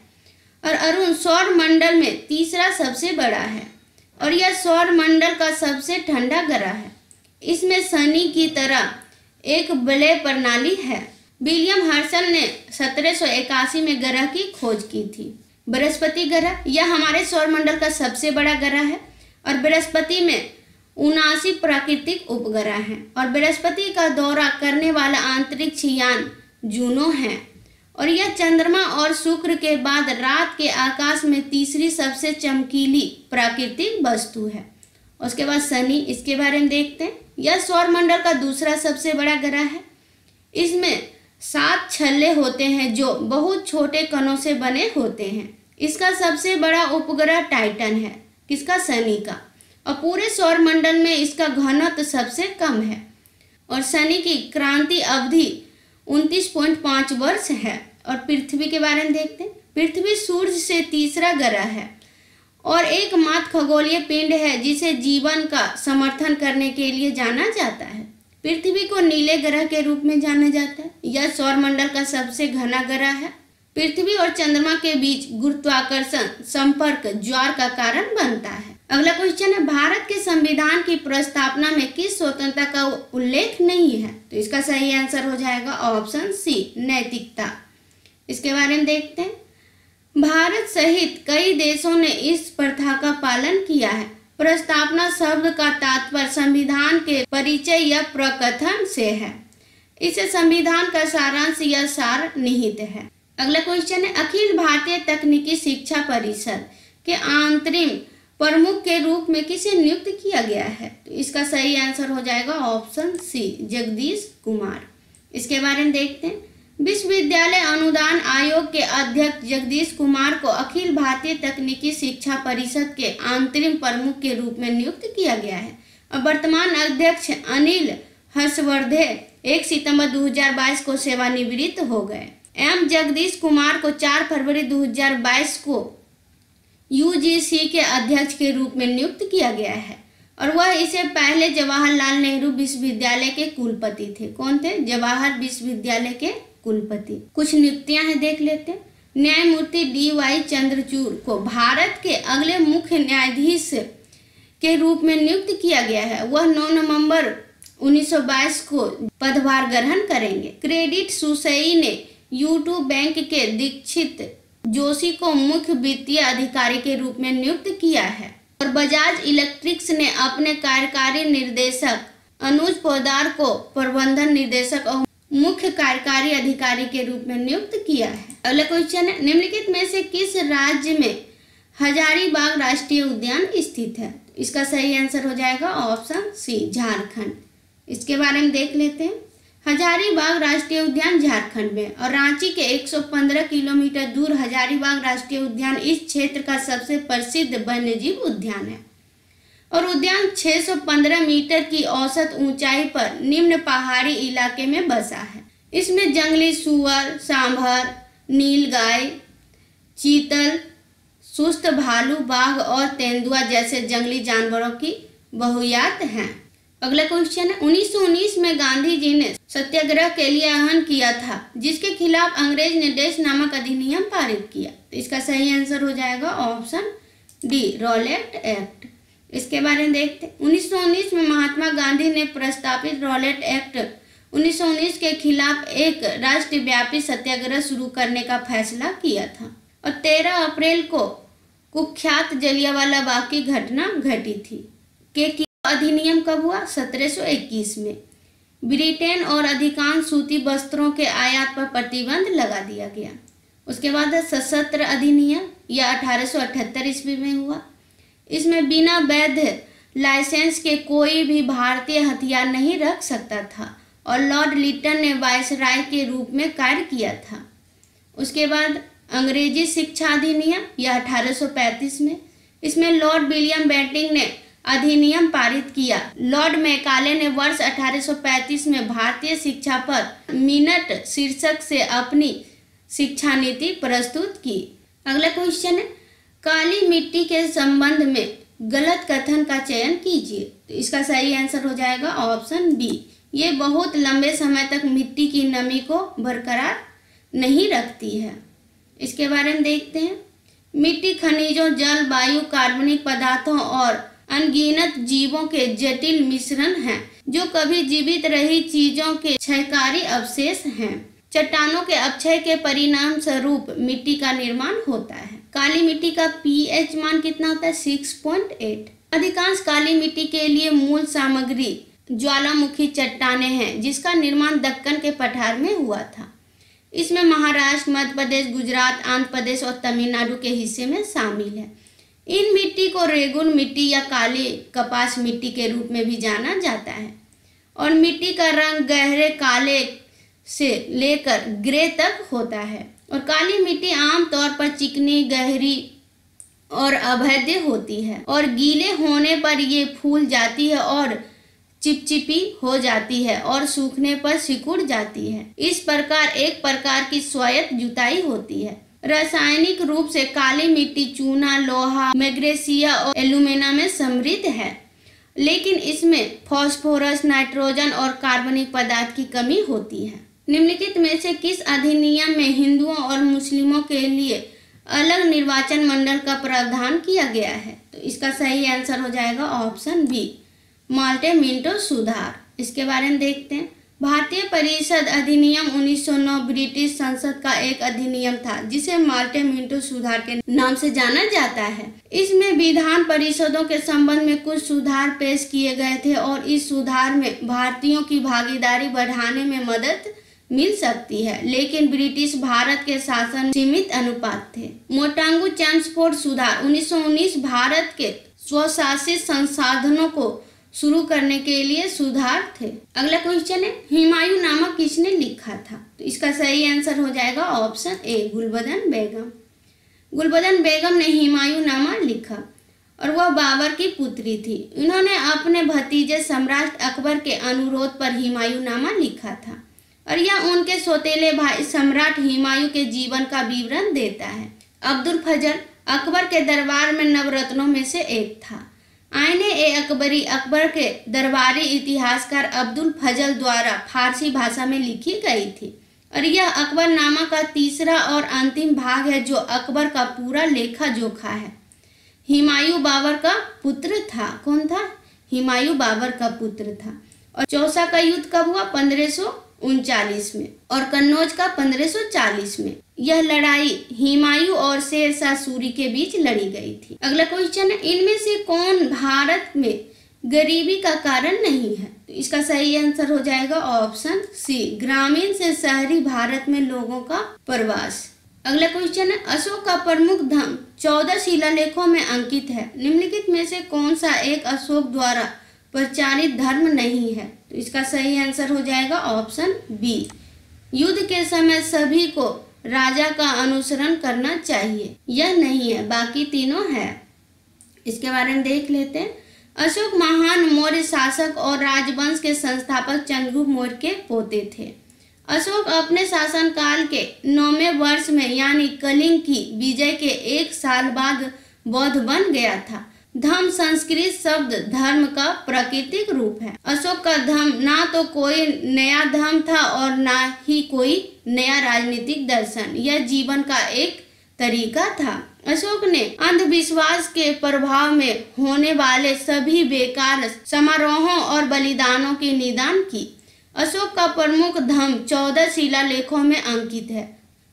और अरुण सौर मंडल में तीसरा सबसे बड़ा है और यह सौर मंडल का सबसे ठंडा ग्रह है। इसमें शनि की तरह एक वलय प्रणाली है। विलियम हर्शल ने 1781 में ग्रह की खोज की थी। बृहस्पति ग्रह यह हमारे सौरमंडल का सबसे बड़ा ग्रह है और बृहस्पति में 79 प्राकृतिक उपग्रह हैं और बृहस्पति का दौरा करने वाला अंतरिक्ष यान जूनो है और यह चंद्रमा और शुक्र के बाद रात के आकाश में तीसरी सबसे चमकीली प्राकृतिक वस्तु है। उसके बाद शनि, इसके बारे में देखते हैं। यह सौरमंडल का दूसरा सबसे बड़ा ग्रह है। इसमें 7 छल्ले होते हैं जो बहुत छोटे कणों से बने होते हैं। इसका सबसे बड़ा उपग्रह टाइटन है, किसका? शनि का, और पूरे सौरमंडल में इसका घनत्व सबसे कम है और शनि की क्रांति अवधि 29.5 वर्ष है। और पृथ्वी के बारे में देखते हैं। पृथ्वी सूर्य से तीसरा ग्रह है और एकमात्र खगोलीय पिंड है जिसे जीवन का समर्थन करने के लिए जाना जाता है। पृथ्वी को नीले ग्रह के रूप में जाना जाता है। यह सौरमंडल का सबसे घना ग्रह है। पृथ्वी और चंद्रमा के बीच गुरुत्वाकर्षण संपर्क ज्वार का कारण बनता है। अगला क्वेश्चन है, भारत के संविधान की प्रस्तावना में किस स्वतंत्रता का उल्लेख नहीं है? तो इसका सही आंसर हो जाएगा ऑप्शन सी, नैतिकता। इसके बारे में देखते हैं। भारत सहित कई देशों ने इस प्रथा का पालन किया है। प्रस्तावना शब्द का तात्पर्य संविधान के परिचय या प्रकथन से है। इसे संविधान का सारांश या सार निहित है। अगला क्वेश्चन है, अखिल भारतीय तकनीकी शिक्षा परिषद के अंतरिम प्रमुख के रूप में किसे नियुक्त किया गया है? तो इसका सही आंसर हो जाएगा ऑप्शन सी, जगदीश कुमार। इसके बारे में देखते हैं। विश्वविद्यालय अनुदान आयोग के अध्यक्ष जगदीश कुमार को अखिल भारतीय तकनीकी शिक्षा परिषद के अंतरिम प्रमुख के रूप में नियुक्त किया गया है और वर्तमान अध्यक्ष अनिल हर्षवर्धन 1 सितंबर 2022 को सेवानिवृत्त हो गए। एम जगदीश कुमार को 4 फरवरी 2022 को यूजीसी के अध्यक्ष के रूप में नियुक्त किया गया है और वह इससे पहले जवाहरलाल नेहरू विश्वविद्यालय के कुलपति थे। कौन थे? जवाहर विश्वविद्यालय के कुलपति। कुछ नियुक्तियां हैं, देख लेते हैं। न्यायमूर्ति DY चंद्रचूड़ को भारत के अगले मुख्य न्यायाधीश के रूप में नियुक्त किया गया है। वह 9 नवंबर 1922 को पदभार ग्रहण करेंगे। क्रेडिट सुसई ने यूट्यूब बैंक के दीक्षित जोशी को मुख्य वित्तीय अधिकारी के रूप में नियुक्त किया है और बजाज इलेक्ट्रिक्स ने अपने कार्यकारी निर्देशक अनुज पोद्दार को प्रबंधन निर्देशक और मुख्य कार्यकारी अधिकारी के रूप में नियुक्त किया है। अगला क्वेश्चन है, निम्नलिखित में से किस राज्य में हजारीबाग राष्ट्रीय उद्यान स्थित है? इसका सही आंसर हो जाएगा ऑप्शन सी, झारखंड। इसके बारे में देख लेते हैं। हजारीबाग राष्ट्रीय उद्यान झारखंड में और रांची के 115 किलोमीटर दूर हजारीबाग राष्ट्रीय उद्यान इस क्षेत्र का सबसे प्रसिद्ध वन्यजीव उद्यान है और उद्यान 615 मीटर की औसत ऊंचाई पर निम्न पहाड़ी इलाके में बसा है। इसमें जंगली सुअर, सांभर, नीलगाय, चीतल, सुस्त भालू, बाघ और तेंदुआ जैसे जंगली जानवरों की बहुतायत है। अगला क्वेश्चन है, 1919 में गांधी जी ने सत्याग्रह के लिए आह्वान किया था जिसके खिलाफ अंग्रेज ने देश नामक अधिनियम पारित किया। तो इसका सही आंसर हो जाएगा ऑप्शन डी, रॉलेट एक्ट। इसके बारे में देखते हैं। 1919 में महात्मा गांधी ने प्रस्तावित रॉलेट एक्ट 1919 के खिलाफ एक राष्ट्रव्यापी सत्याग्रह शुरू करने का फैसला किया था और 13 अप्रैल को कुख्यात जलियांवाला बाग की घटना घटी थी। के अधिनियम कब हुआ? 1721 में। ब्रिटेन और अधिकांश सूती वस्त्रों के आयात पर प्रतिबंध लगा दिया गया। उसके बाद सशस्त्र अधिनियम यह 1878 ईस्वी में हुआ। इसमें बिना वैध लाइसेंस के कोई भी भारतीय हथियार नहीं रख सकता था और लॉर्ड लिटन ने वायसराय के रूप में कार्य किया था। उसके बाद अंग्रेजी शिक्षा अधिनियम यह 1835 में। इसमें लॉर्ड विलियम बेंटिंग ने अधिनियम पारित किया। लॉर्ड मैकाले ने वर्ष 1835 में भारतीय शिक्षा पर मिनट शीर्षक से अपनी शिक्षा नीति प्रस्तुत की। अगला क्वेश्चन है, काली मिट्टी के संबंध में गलत कथन का चयन कीजिए। तो इसका सही आंसर हो जाएगा ऑप्शन बी, ये बहुत लंबे समय तक मिट्टी की नमी को बरकरार नहीं रखती है। इसके बारे में देखते हैं। मिट्टी खनिजों, जल, वायु, कार्बनिक पदार्थों और अनगिनत जीवों के जटिल मिश्रण हैं जो कभी जीवित रही चीजों के क्षयकारी अवशेष हैं। चट्टानों के अपक्षय के परिणाम स्वरूप मिट्टी का निर्माण होता है। काली मिट्टी का pH मान कितना होता है? 6.8। अधिकांश काली मिट्टी के लिए मूल सामग्री ज्वालामुखी चट्टानें हैं जिसका निर्माण दक्कन के पठार में हुआ था। इसमें महाराष्ट्र, मध्य प्रदेश, गुजरात, आंध्र प्रदेश और तमिलनाडु के हिस्से में शामिल है। इन मिट्टी को रेगुन मिट्टी या काली कपास मिट्टी के रूप में भी जाना जाता है और मिट्टी का रंग गहरे काले से लेकर ग्रे तक होता है और काली मिट्टी आमतौर पर चिकनी, गहरी और अभेद्य होती है और गीले होने पर ये फूल जाती है और चिपचिपी हो जाती है और सूखने पर सिकुड़ जाती है। इस प्रकार एक प्रकार की स्वायत्त जुताई होती है। रासायनिक रूप से काली मिट्टी चूना, लोहा, मैग्नीशियम और एल्यूमिना में समृद्ध है, लेकिन इसमें फास्फोरस, नाइट्रोजन और कार्बनिक पदार्थ की कमी होती है। निम्नलिखित में से किस अधिनियम में हिंदुओं और मुस्लिमों के लिए अलग निर्वाचन मंडल का प्रावधान किया गया है? तो इसका सही आंसर हो जाएगा ऑप्शन बी, माल्टे मिंटो सुधार। इसके बारे में देखते हैं। भारतीय परिषद अधिनियम 1909 ब्रिटिश संसद का एक अधिनियम था जिसे मार्टे मिंटो सुधार के नाम से जाना जाता है। इसमें विधान परिषदों के संबंध में कुछ सुधार पेश किए गए थे और इस सुधार में भारतीयों की भागीदारी बढ़ाने में मदद मिल सकती है, लेकिन ब्रिटिश भारत के शासन सीमित अनुपात थे। मोंटागू चेम्सफोर्ड सुधार 1919 भारत के स्वशासित संसाधनों को शुरू करने के लिए सुधार थे। अगला क्वेश्चन है, हुमायूंनामा किसने लिखा था? तो इसका सही आंसर हो जाएगा ऑप्शन ए, गुलबदन बेगम। गुलबदन बेगम ने हुमायूंनामा लिखा और वह बाबर की पुत्री थी। उन्होंने अपने भतीजे सम्राट अकबर के अनुरोध पर हुमायूंनामा लिखा था और यह उनके सौतेले भाई सम्राट हुमायूं के जीवन का विवरण देता है। अब्दुल फजल अकबर के दरबार में नवरत्नों में से एक था। आईने ए अकबरी अकबर के दरबारी इतिहासकार अब्दुल फजल द्वारा फारसी भाषा में लिखी गई थी और यह अकबरनामा का तीसरा और अंतिम भाग है जो अकबर का पूरा लेखा जोखा है। हुमायूं बाबर का पुत्र था। कौन था? हुमायूं बाबर का पुत्र था। और चौसा का युद्ध कब हुआ? 1539 में और कन्नौज का 1540 में। यह लड़ाई हुमायूं और शेर शाह सूरी के बीच लड़ी गई थी। अगला क्वेश्चन है, इनमें से कौन भारत में गरीबी का कारण नहीं है? तो इसका सही आंसर हो जाएगा ऑप्शन सी, ग्रामीण से शहरी भारत में लोगों का प्रवास। अगला क्वेश्चन है, अशोक का प्रमुख धर्म 14 शिलालेखों में अंकित है। निम्नलिखित में से कौन सा एक अशोक द्वारा प्रचारित धर्म नहीं है? तो इसका सही आंसर हो जाएगा ऑप्शन बी, युद्ध के समय सभी को राजा का अनुसरण करना चाहिए। यह नहीं है, बाकी तीनों है। इसके बारे में देख लेते हैं। अशोक महान मौर्य शासक और राजवंश के संस्थापक चंद्रगुप्त मौर्य के पोते थे। अशोक अपने शासनकाल के 9वें वर्ष में यानी कलिंग की विजय के 1 साल बाद बौद्ध बन गया था। धम्म संस्कृत शब्द धर्म का प्राकृतिक रूप है। अशोक का धर्म ना तो कोई नया धर्म था और ना ही कोई नया राजनीतिक दर्शन, यह जीवन का एक तरीका था। अशोक ने अंधविश्वास के प्रभाव में होने वाले सभी बेकार समारोहों और बलिदानों की निदान की। अशोक का प्रमुख धर्म 14 शिलालेखों में अंकित है।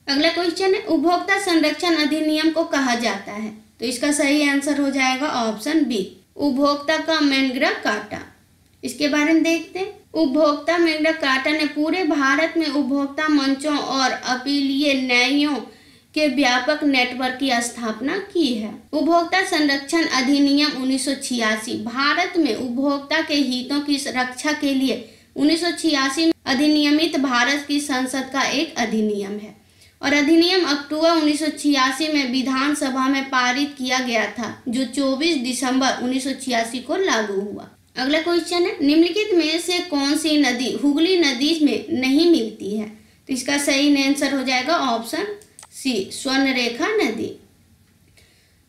अगला क्वेश्चन है, उपभोक्ता संरक्षण अधिनियम को कहा जाता है? तो इसका सही आंसर हो जाएगा ऑप्शन बी, उपभोक्ता का मैग्ना कार्टा। इसके बारे में देखते हैं। उपभोक्ता मैग्ना कार्टा ने पूरे भारत में उपभोक्ता मंचों और अपीलीय न्यायों के व्यापक नेटवर्क की स्थापना की है। उपभोक्ता संरक्षण अधिनियम 1986 भारत में उपभोक्ता के हितों की रक्षा के लिए 1986 में अधिनियमित भारत की संसद का एक अधिनियम है और अधिनियम अक्टूबर 1986 में विधानसभा में पारित किया गया था जो 24 दिसंबर 1986 को लागू हुआ। अगला क्वेश्चन है, निम्नलिखित में से कौन सी नदी हुगली नदी में नहीं मिलती है? तो इसका सही आंसर हो जाएगा ऑप्शन सी, स्वर्णरेखा नदी।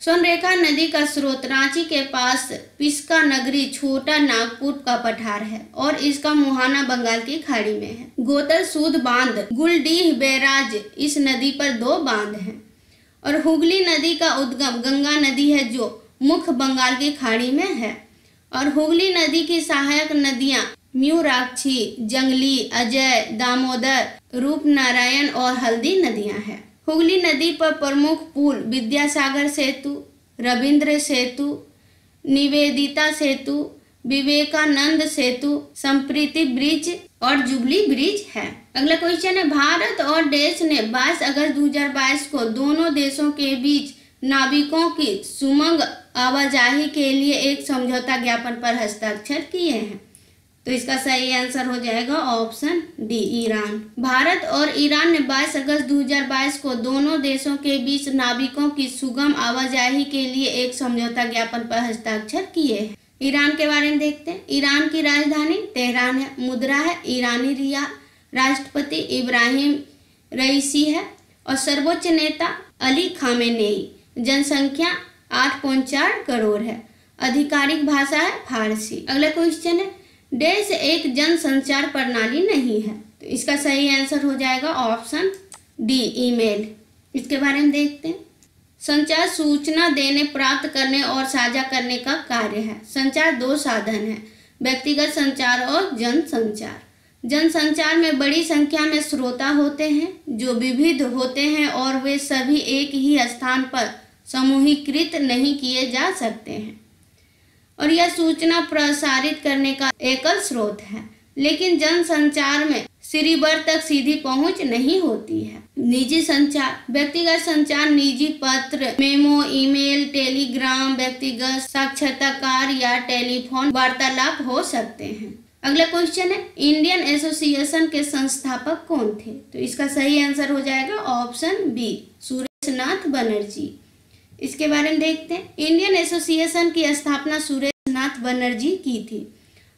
स्वर्णरेखा नदी का स्रोत रांची के पास पिस्का नगरी छोटा नागपुर का पठार है और इसका मुहाना बंगाल की खाड़ी में है। गोतर सूद बांध, गुलडीह बैराज, इस नदी पर 2 बांध हैं और हुगली नदी का उद्गम गंगा नदी है जो मुख्य बंगाल की खाड़ी में है और हुगली नदी की सहायक नदियां म्यूराक्षी, जंगली, अजय, दामोदर, रूपनारायण और हल्दी नदियां हैं। हुगली नदी पर प्रमुख पुल विद्यासागर सेतु, रविंद्र सेतु, निवेदिता सेतु, विवेकानंद सेतु, संप्रीति ब्रिज और जुबली ब्रिज है। अगला क्वेश्चन है, भारत और देश ने 22 अगस्त 2022 को दोनों देशों के बीच नाविकों की सुमंग आवाजाही के लिए एक समझौता ज्ञापन पर हस्ताक्षर किए हैं। तो इसका सही आंसर हो जाएगा ऑप्शन डी, ईरान। भारत और ईरान ने 22 अगस्त 2022 को दोनों देशों के बीच नाविकों की सुगम आवाजाही के लिए एक समझौता ज्ञापन पर हस्ताक्षर किए हैं। ईरान के बारे में देखते हैं। ईरान की राजधानी तेहरान है, मुद्रा है ईरानी रियाल, राष्ट्रपति इब्राहिम रईसी है और सर्वोच्च नेता अली खामेनेई। जनसंख्या 8.4 करोड़ है। आधिकारिक भाषा है फारसी। अगला क्वेश्चन है, देश एक जन संचार प्रणाली नहीं है। तो इसका सही आंसर हो जाएगा ऑप्शन डी, ईमेल। इसके बारे में देखते हैं। संचार सूचना देने, प्राप्त करने और साझा करने का कार्य है। संचार 2 साधन है, व्यक्तिगत संचार और जन संचार। जनसंचार में बड़ी संख्या में श्रोता होते हैं जो विविध होते हैं और वे सभी एक ही स्थान पर समूहीकृत नहीं किए जा सकते हैं और यह सूचना प्रसारित करने का एकल स्रोत है। लेकिन जनसंचार में सिरीबर तक सीधी पहुंच नहीं होती है। निजी संचार, व्यक्तिगत संचार निजी पत्र, मेमो, ईमेल, टेलीग्राम, व्यक्तिगत साक्षात्कार या टेलीफोन वार्तालाप हो सकते हैं। अगला क्वेश्चन है, इंडियन एसोसिएशन के संस्थापक कौन थे? तो इसका सही आंसर हो जाएगा ऑप्शन बी, सुरेशनाथ बनर्जी। इसके बारे में देखते हैं। इंडियन एसोसिएशन की स्थापना सुरेशनाथ बनर्जी की थी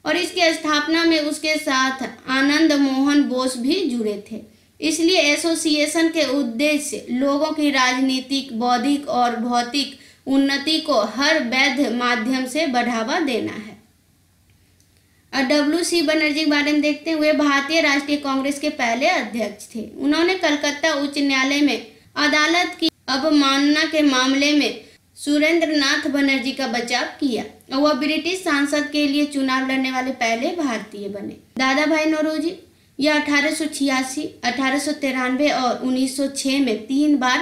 और इसके स्थापना में उसके साथ आनंद मोहन बोस भी जुड़े थे। इसलिए एसोसिएशन के उद्देश्य लोगों की राजनीतिक, बौद्धिक और भौतिक उन्नति को हर वैध माध्यम से बढ़ावा देना है। और WC बनर्जी के बारे में देखते हैं। वे भारतीय राष्ट्रीय कांग्रेस के पहले अध्यक्ष थे। उन्होंने कलकत्ता उच्च न्यायालय में अदालत की अवमानना के मामले में सुरेंद्रनाथ बनर्जी का बचाव किया और वह ब्रिटिश सांसद के लिए चुनाव लड़ने वाले पहले भारतीय बने। दादा भाई नौरोजी, यह 1886, 1893 और 1906 में 3 बार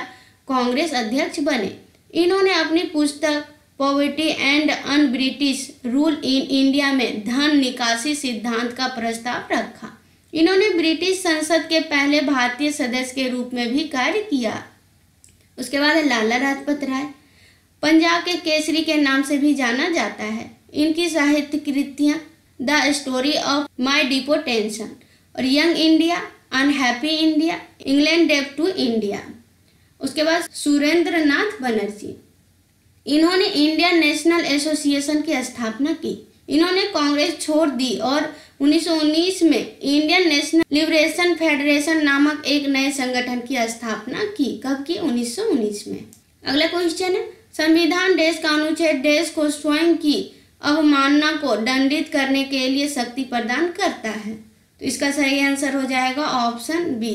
कांग्रेस अध्यक्ष बने। इन्होंने अपनी पुस्तक poverty and un British rule in India में धन निकासी सिद्धांत का प्रस्ताव रखा। इन्होंने ब्रिटिश संसद के पहले भारतीय सदस्य के रूप में भी कार्य किया। उसके बाद है लाला लाजपत राय, पंजाब के केसरी के नाम से भी जाना जाता है। इनकी साहित्य कृतियाँ the story of my deportation और young India, unhappy India, England debt to India. उसके बाद सुरेंद्रनाथ बनर्जी, इन्होंने इंडियन नेशनल एसोसिएशन की स्थापना की। इन्होंने कांग्रेस छोड़ दी और 1919 में इंडियन नेशनल लिबरेशन फेडरेशन नामक एक नए संगठन की स्थापना की। कब की? 1919 में। अगला क्वेश्चन है, संविधान देश का अनुच्छेद देश को स्वयं की अवमानना को दंडित करने के लिए शक्ति प्रदान करता है। तो इसका सही आंसर हो जाएगा ऑप्शन बी,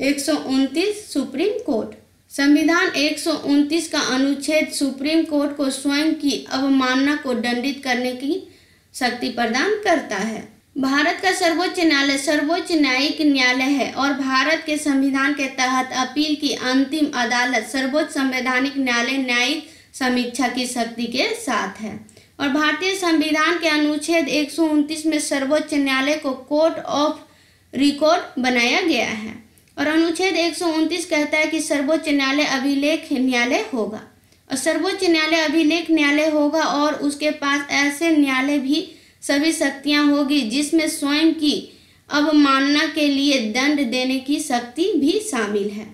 129 सुप्रीम कोर्ट। संविधान 129 का अनुच्छेद सुप्रीम कोर्ट को स्वयं की अवमानना को दंडित करने की शक्ति प्रदान करता है। भारत का सर्वोच्च न्यायालय सर्वोच्च न्यायिक न्यायालय है और भारत के संविधान के तहत अपील की अंतिम अदालत सर्वोच्च संवैधानिक न्यायालय न्यायिक समीक्षा की शक्ति के साथ है। और भारतीय संविधान के अनुच्छेद 129 में सर्वोच्च न्यायालय को कोर्ट ऑफ रिकॉर्ड बनाया गया है और अनुच्छेद 129 कहता है कि सर्वोच्च न्यायालय अभिलेख न्यायालय होगा और सर्वोच्च न्यायालय अभिलेख न्यायालय होगा और उसके पास ऐसे न्यायालय भी सभी शक्तियां होगी जिसमें स्वयं की अवमानना के लिए दंड देने की शक्ति भी शामिल है।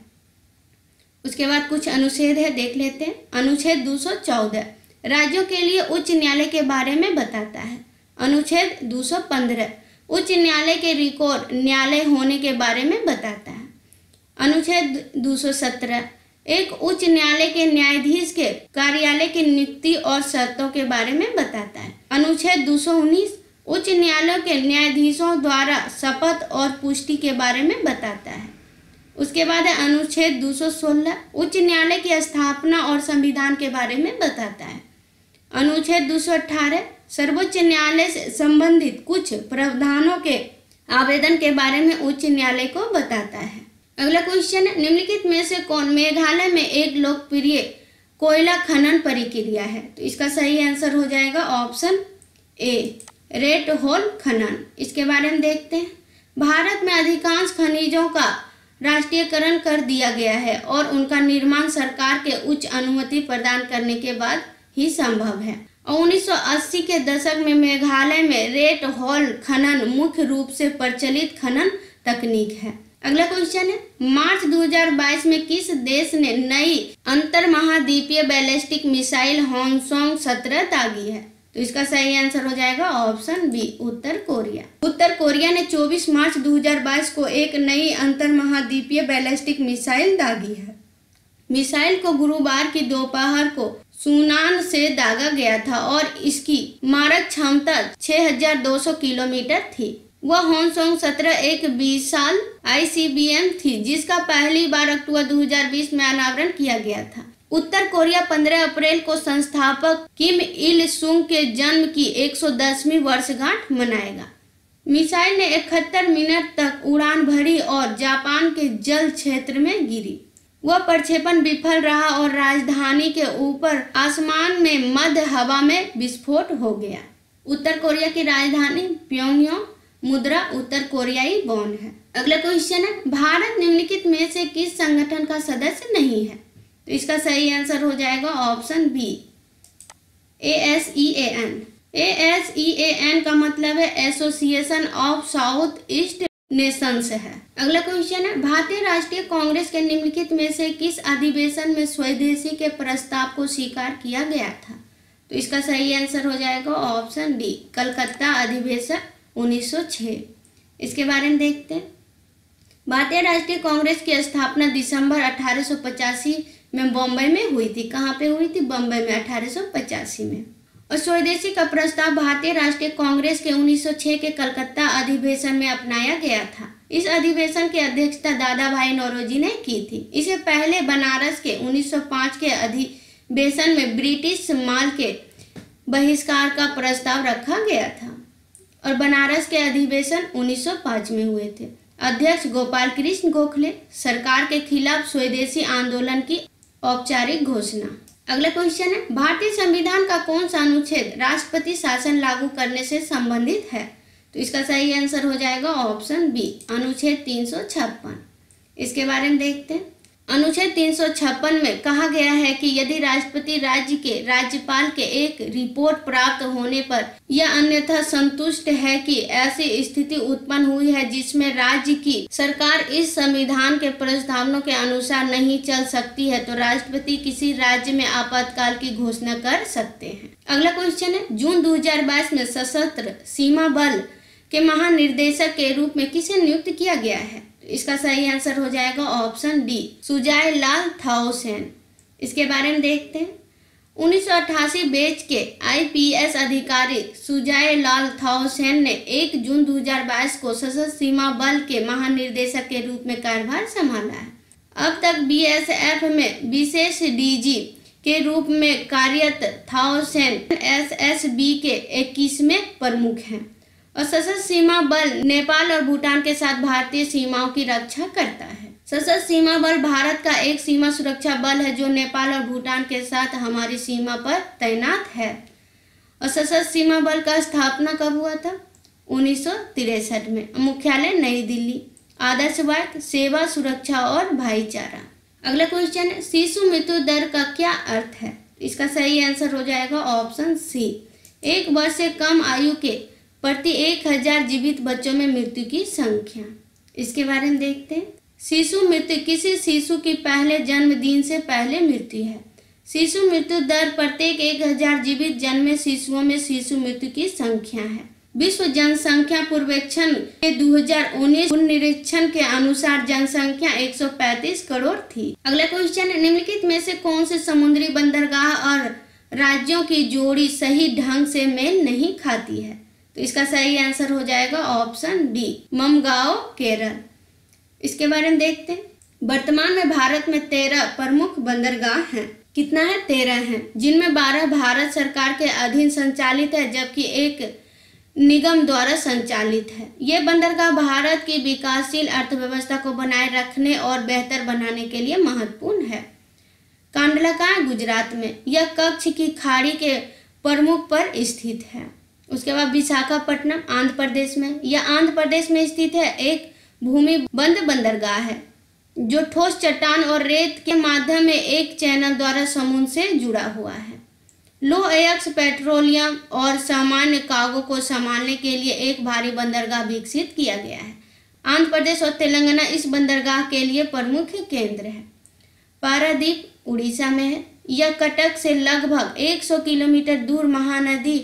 उसके बाद कुछ अनुच्छेद है, देख लेते हैं। अनुच्छेद 214 राज्यों के लिए उच्च न्यायालय के बारे में बताता है। अनुच्छेद 215 उच्च न्यायालय के रिकॉर्ड न्यायालय होने के बारे में बताता है। अनुच्छेद 217 एक उच्च न्यायालय के न्यायाधीश के कार्यालय की नियुक्ति और शर्तों के बारे में बताता है। अनुच्छेद 219 उच्च न्यायालयों के न्यायाधीशों द्वारा शपथ और पुष्टि के बारे में बताता है। उसके बाद है अनुच्छेद 216 उच्च न्यायालय की स्थापना और संविधान के बारे में बताता है। अनुच्छेद 218 सर्वोच्च न्यायालय से संबंधित कुछ प्रावधानों के आवेदन के बारे में उच्च न्यायालय को बताता है। अगला क्वेश्चन है, निम्नलिखित में से कौन मेघालय में एक लोकप्रिय कोयला खनन प्रक्रिया है? तो इसका सही आंसर हो जाएगा ऑप्शन ए, रेड होल खनन। इसके बारे में देखते हैं। भारत में अधिकांश खनिजों का राष्ट्रीयकरण कर दिया गया है और उनका निर्माण सरकार के उच्च अनुमति प्रदान करने के बाद ही संभव है और 1980 के दशक में मेघालय में रेड होल खनन मुख्य रूप से प्रचलित खनन तकनीक है। अगला क्वेश्चन है, मार्च 2022 में किस देश ने नई अंतरमहाद्वीपीय बैलिस्टिक मिसाइल हॉन्सोंग 17 दागी है? तो इसका सही आंसर हो जाएगा ऑप्शन बी, उत्तर कोरिया। उत्तर कोरिया ने 24 मार्च 2022 को एक नई अंतरमहाद्वीपीय बैलिस्टिक मिसाइल दागी है। मिसाइल को गुरुवार की दोपहर को सुनान से दागा गया था और इसकी मारक क्षमता 6200 किलोमीटर थी। वह हॉन्सोंग 17 एक विशाल ICBM थी जिसका पहली बार अक्टूबर 2020 में अनावरण किया गया था। उत्तर कोरिया 15 अप्रैल को संस्थापक किम इल सुंग के जन्म की 110वीं वर्षगांठ मनाएगा। मिसाइल ने 71 मिनट तक उड़ान भरी और जापान के जल क्षेत्र में गिरी। वह प्रक्षेपण विफल रहा और राजधानी के ऊपर आसमान में मध्य हवा में विस्फोट हो गया। उत्तर कोरिया की राजधानी प्योंगयांग मुद्रा उत्तर कोरियाई वॉन है। अगला क्वेश्चन है, भारत निम्नलिखित में से किस संगठन का सदस्य नहीं है? तो इसका सही आंसर हो जाएगा ऑप्शन बी, ASEAN। ASEAN का मतलब है association of south east Nations है। अगला क्वेश्चन है, भारतीय राष्ट्रीय कांग्रेस के निम्नलिखित में से किस अधिवेशन में स्वदेशी के प्रस्ताव को स्वीकार किया गया था? तो इसका सही आंसर हो जाएगा ऑप्शन डी, कलकत्ता अधिवेशन 1906। इसके बारे में देखते हैं। भारतीय राष्ट्रीय कांग्रेस की स्थापना दिसंबर 1885 में बॉम्बे में हुई थी। कहाँ पे हुई थी? बॉम्बे में 1885 में। और स्वदेशी का प्रस्ताव भारतीय राष्ट्रीय कांग्रेस के 1906 के कलकत्ता अधिवेशन में अपनाया गया था। इस अधिवेशन की अध्यक्षता दादा भाई नौरोजी ने की थी। इससे पहले बनारस के 1905 के अधिवेशन में ब्रिटिश माल के बहिष्कार का प्रस्ताव रखा गया था और बनारस के अधिवेशन 1905 में हुए थे। अध्यक्ष गोपाल कृष्ण गोखले। सरकार के खिलाफ स्वदेशी आंदोलन की औपचारिक घोषणा। अगला क्वेश्चन है, भारतीय संविधान का कौन सा अनुच्छेद राष्ट्रपति शासन लागू करने से संबंधित है? तो इसका सही आंसर हो जाएगा ऑप्शन बी, अनुच्छेद 356। इसके बारे में देखते हैं। अनुच्छेद 356 में कहा गया है कि यदि राष्ट्रपति राज्य के राज्यपाल के एक रिपोर्ट प्राप्त होने पर यह अन्यथा संतुष्ट है कि ऐसी स्थिति उत्पन्न हुई है जिसमें राज्य की सरकार इस संविधान के प्रस्तावनों के अनुसार नहीं चल सकती है, तो राष्ट्रपति किसी राज्य में आपातकाल की घोषणा कर सकते हैं। अगला क्वेश्चन है, जून 2022 में सशस्त्र सीमा बल के महानिर्देशक के रूप में किसे नियुक्त किया गया है? इसका सही आंसर हो जाएगा ऑप्शन डी, सुजाय लाल थाओसेन। इसके बारे में देखते हैं। 1988 बैच के IPS अधिकारी सुजाय लाल थाओसेन ने 1 जून 2022 को सशस्त्र सीमा बल के महानिर्देशक के रूप में कार्यभार संभाला है। अब तक BSF में विशेष DG के रूप में कार्यरत थाओसेन SSB के 21वें प्रमुख हैं और सशस्त्र सीमा बल नेपाल और भूटान के साथ भारतीय सीमाओं की रक्षा करता है। सशस्त्र सीमा बल भारत का एक सीमा सुरक्षा बल है जो नेपाल और भूटान के साथ हमारी सीमा पर तैनात है। और सशस्त्र सीमा बल का स्थापना कब हुआ था? 1963 में। मुख्यालय नई दिल्ली। आदर्श वाक्य सेवा, सुरक्षा और भाईचारा। अगला क्वेश्चन है, शिशु मृत्यु दर का क्या अर्थ है? इसका सही आंसर हो जाएगा ऑप्शन सी, 1 वर्ष से कम आयु के प्रति 1000 जीवित बच्चों में मृत्यु की संख्या। इसके बारे में देखते हैं। शिशु मृत्यु किसी शिशु की पहले जन्मदिन से पहले मृत्यु है। शिशु मृत्यु दर प्रत्येक 1000 जीवित जन्मे शिशुओं में शिशु मृत्यु की संख्या है। विश्व जनसंख्या पूर्वेक्षण के 2019 निरीक्षण के अनुसार जनसंख्या 135 करोड़ थी। अगला क्वेश्चन है, निम्नलिखित में से कौन से समुद्री बंदरगाह और राज्यों की जोड़ी सही ढंग से मेल नहीं खाती है? तो इसका सही आंसर हो जाएगा ऑप्शन डी, ममगाओ केरल। इसके बारे में देखते हैं। वर्तमान में भारत में 13 प्रमुख बंदरगाह हैं। कितना है? 13 हैं, जिनमें 12 भारत सरकार के अधीन संचालित है जबकि एक निगम द्वारा संचालित है। ये बंदरगाह भारत की विकासशील अर्थव्यवस्था को बनाए रखने और बेहतर बनाने के लिए महत्वपूर्ण है। कांडला गुजरात में, यह कच्छ की खाड़ी के प्रमुख पर स्थित है। उसके बाद विशाखापट्टनम आंध्र प्रदेश में, यह आंध्र प्रदेश में स्थित है। एक भूमि बंद बंदरगाह है जो ठोस चट्टान और रेत के माध्यम में एक चैनल द्वारा समुद्र से जुड़ा हुआ है। लो अयस्क पेट्रोलियम और सामान्य कार्गो को संभालने के लिए एक भारी बंदरगाह विकसित किया गया है। आंध्र प्रदेश और तेलंगाना इस बंदरगाह के लिए प्रमुख केंद्र है। पारादीप उड़ीसा में है। यह कटक से लगभग 100 किलोमीटर दूर महानदी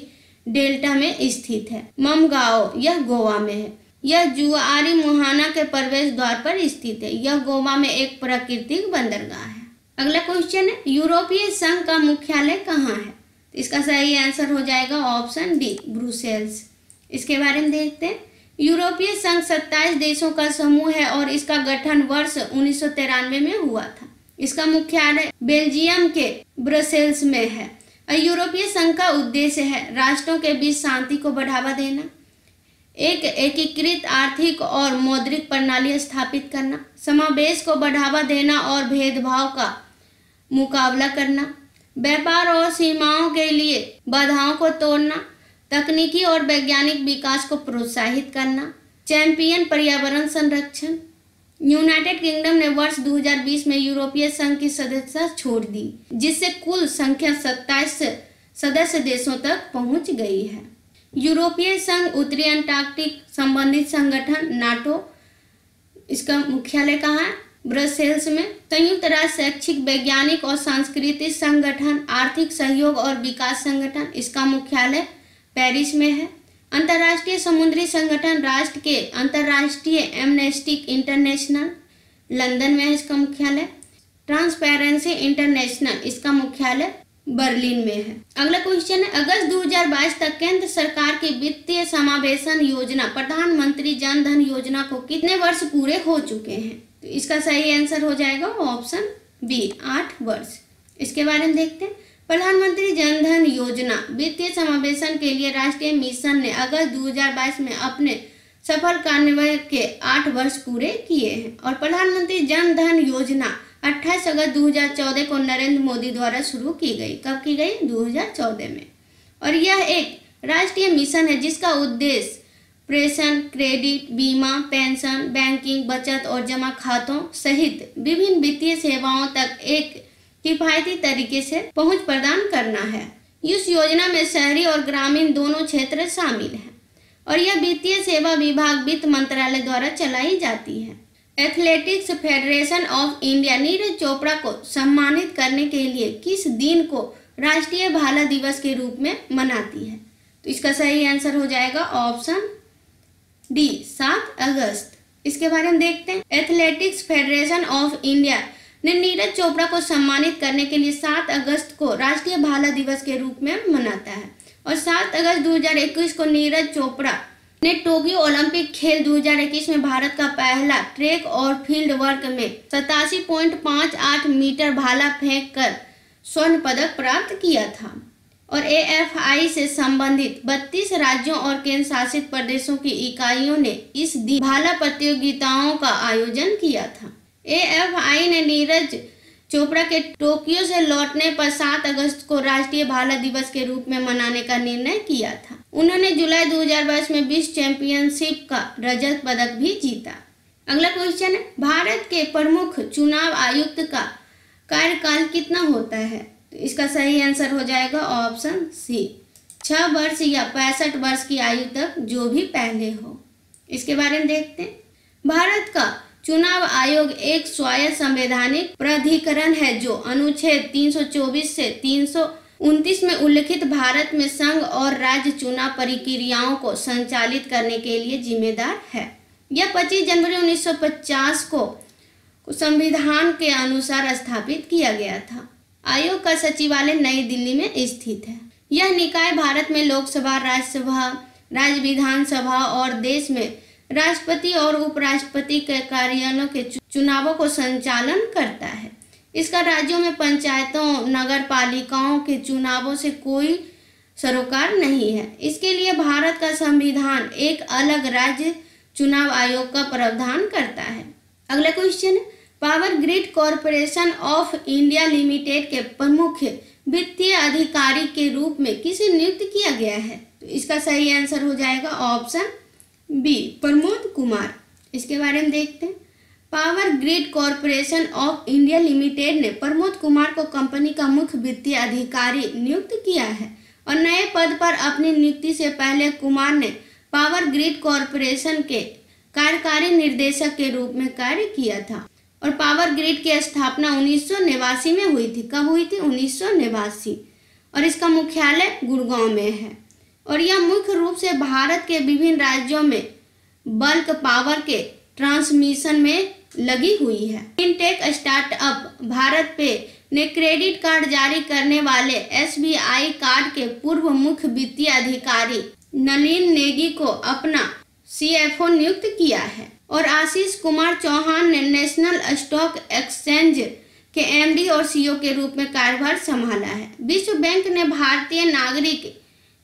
डेल्टा में स्थित है। ममगाओ, यह गोवा में है। यह जुआरी मुहाना के प्रवेश द्वार पर स्थित है। यह गोवा में एक प्राकृतिक बंदरगाह है। अगला क्वेश्चन है, यूरोपीय संघ का मुख्यालय कहाँ है? तो इसका सही आंसर हो जाएगा ऑप्शन डी, ब्रुसेल्स। इसके बारे में देखते हैं। यूरोपीय संघ 27 देशों का समूह है और इसका गठन वर्ष 1993 में हुआ था। इसका मुख्यालय बेल्जियम के ब्रसेल्स में है। यूरोपीय संघ का उद्देश्य है राष्ट्रों के बीच शांति को बढ़ावा देना, एक एकीकृत आर्थिक और मौद्रिक प्रणाली स्थापित करना, समावेश को बढ़ावा देना और भेदभाव का मुकाबला करना, व्यापार और सीमाओं के लिए बाधाओं को तोड़ना, तकनीकी और वैज्ञानिक विकास को प्रोत्साहित करना, चैंपियन पर्यावरण संरक्षण। यूनाइटेड किंगडम ने वर्ष 2020 में यूरोपीय संघ की सदस्यता छोड़ दी, जिससे कुल संख्या 27 सदस्य देशों तक पहुंच गई है। यूरोपीय संघ उत्तरी अंटार्कटिक संबंधित संगठन नाटो, इसका मुख्यालय कहाँ है? ब्रसेल्स में। संयुक्त राष्ट्र शैक्षिक, वैज्ञानिक और सांस्कृतिक संगठन, आर्थिक सहयोग और विकास संगठन, इसका मुख्यालय पेरिस में है। अंतर्राष्ट्रीय समुद्री संगठन राष्ट्र के अंतर्राष्ट्रीय एमनेस्टी इंटरनेशनल, लंदन में है इसका मुख्यालय। ट्रांसपेरेंसी इंटरनेशनल, इसका मुख्यालय बर्लिन में है। अगला क्वेश्चन है, अगस्त 2022 तक केंद्र सरकार की वित्तीय समावेशन योजना प्रधानमंत्री जन धन योजना को कितने वर्ष पूरे हो चुके हैं? तो इसका सही आंसर हो जाएगा ऑप्शन बी, 8 वर्ष। इसके बारे में देखते हैं। प्रधानमंत्री जन धन योजना वित्तीय समावेशन के लिए राष्ट्रीय मिशन ने अगस्त 2022 में अपने सफल कार्यान्वयन के 8 वर्ष पूरे किए हैं और प्रधानमंत्री जन धन योजना 28 अगस्त 2014 को नरेंद्र मोदी द्वारा शुरू की गई। कब की गई? 2014 में। और यह एक राष्ट्रीय मिशन है जिसका उद्देश्य प्रेषण, क्रेडिट, बीमा, पेंशन, बैंकिंग, बचत और जमा खातों सहित विभिन्न वित्तीय सेवाओं तक एक किफायती तरीके से पहुंच प्रदान करना है। इस योजना में शहरी और ग्रामीण दोनों क्षेत्र शामिल हैं और यह वित्तीय सेवा विभाग वित्त मंत्रालय द्वारा चलाई जाती है। Athletics federation of India Neeraj Chopra को सम्मानित करने के लिए किस दिन को राष्ट्रीय भाला दिवस के रूप में मनाती है? तो इसका सही आंसर हो जाएगा ऑप्शन डी, 7 अगस्त। इसके बारे में देखते हैं। एथलेटिक्स फेडरेशन ऑफ इंडिया ने नीरज चोपड़ा को सम्मानित करने के लिए 7 अगस्त को राष्ट्रीय भाला दिवस के रूप में मनाता है और 7 अगस्त 2021 को नीरज चोपड़ा ने टोक्यो ओलंपिक खेल 2021 में भारत का पहला ट्रैक और फील्ड वर्क में 87.58 मीटर भाला फेंक कर स्वर्ण पदक प्राप्त किया था और AFI से संबंधित 32 राज्यों और केंद्र शासित प्रदेशों की इकाइयों ने इस दिन भाला प्रतियोगिताओं का आयोजन किया था। AFI ने नीरज चोपड़ा के टोक्यो से लौटने पर 7 अगस्त को राष्ट्रीय भाला दिवस के रूप में मनाने का निर्णय किया था। उन्होंने जुलाई 2022 में विश्व चैंपियनशिप का रजत पदक भी जीता। अगला क्वेश्चन है, भारत के प्रमुख चुनाव आयुक्त का कार्यकाल कितना होता है? तो इसका सही आंसर हो जाएगा ऑप्शन सी, 6 वर्ष या 65 वर्ष की आयु तक, जो भी पहले हो। इसके बारे में देखते हैं। भारत का चुनाव आयोग एक स्वायत्त संवैधानिक प्राधिकरण है जो अनुच्छेद 324 से 329 में उल्लिखित भारत में संघ और राज्य चुनाव प्रक्रियाओं को संचालित करने के लिए जिम्मेदार है। यह 25 जनवरी 1950 को संविधान के अनुसार स्थापित किया गया था। आयोग का सचिवालय नई दिल्ली में स्थित है। यह निकाय भारत में लोकसभा, राज्यसभा, राज्य विधानसभा और देश में राष्ट्रपति और उपराष्ट्रपति के कार्यालयों के चुनावों को संचालन करता है। इसका राज्यों में पंचायतों, नगर पालिकाओं के चुनावों से कोई सरोकार नहीं है। इसके लिए भारत का संविधान एक अलग राज्य चुनाव आयोग का प्रावधान करता है। अगला क्वेश्चन है, power grid corporation of India limited के प्रमुख वित्तीय अधिकारी के रूप में किसे नियुक्त किया गया है? तो इसका सही आंसर हो जाएगा ऑप्शन बी, प्रमोद कुमार। इसके बारे में देखते हैं। Power grid corporation of India limited ने प्रमोद कुमार को कंपनी का मुख्य वित्तीय अधिकारी नियुक्त किया है और नए पद पर अपनी नियुक्ति से पहले कुमार ने पावर ग्रिड कॉरपोरेशन के कार्यकारी निर्देशक के रूप में कार्य किया था और पावर ग्रिड की स्थापना 1989 में हुई थी। कब हुई थी? 1989। और इसका मुख्यालय गुड़गांव में है और यह मुख्य रूप से भारत के विभिन्न राज्यों में बल्क पावर के ट्रांसमिशन में लगी हुई है। फिनटेक स्टार्टअप भारत पे ने क्रेडिट कार्ड जारी करने वाले SBI कार्ड के पूर्व मुख्य वित्तीय अधिकारी नलिन नेगी को अपना CFO नियुक्त किया है और आशीष कुमार चौहान ने नेशनल स्टॉक एक्सचेंज के MD और CEO के रूप में कार्यभार संभाला है। विश्व बैंक ने भारतीय नागरिक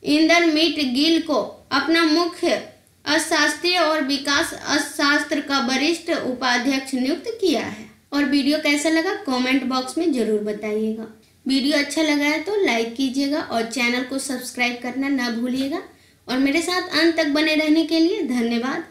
इंदरमीट गिल को अपना मुख्य अर्थशास्त्री और विकास अर्थशास्त्र का वरिष्ठ उपाध्यक्ष नियुक्त किया है। और वीडियो कैसा लगा कमेंट बॉक्स में जरूर बताइएगा। वीडियो अच्छा लगा है तो लाइक कीजिएगा और चैनल को सब्सक्राइब करना ना भूलिएगा। और मेरे साथ अंत तक बने रहने के लिए धन्यवाद।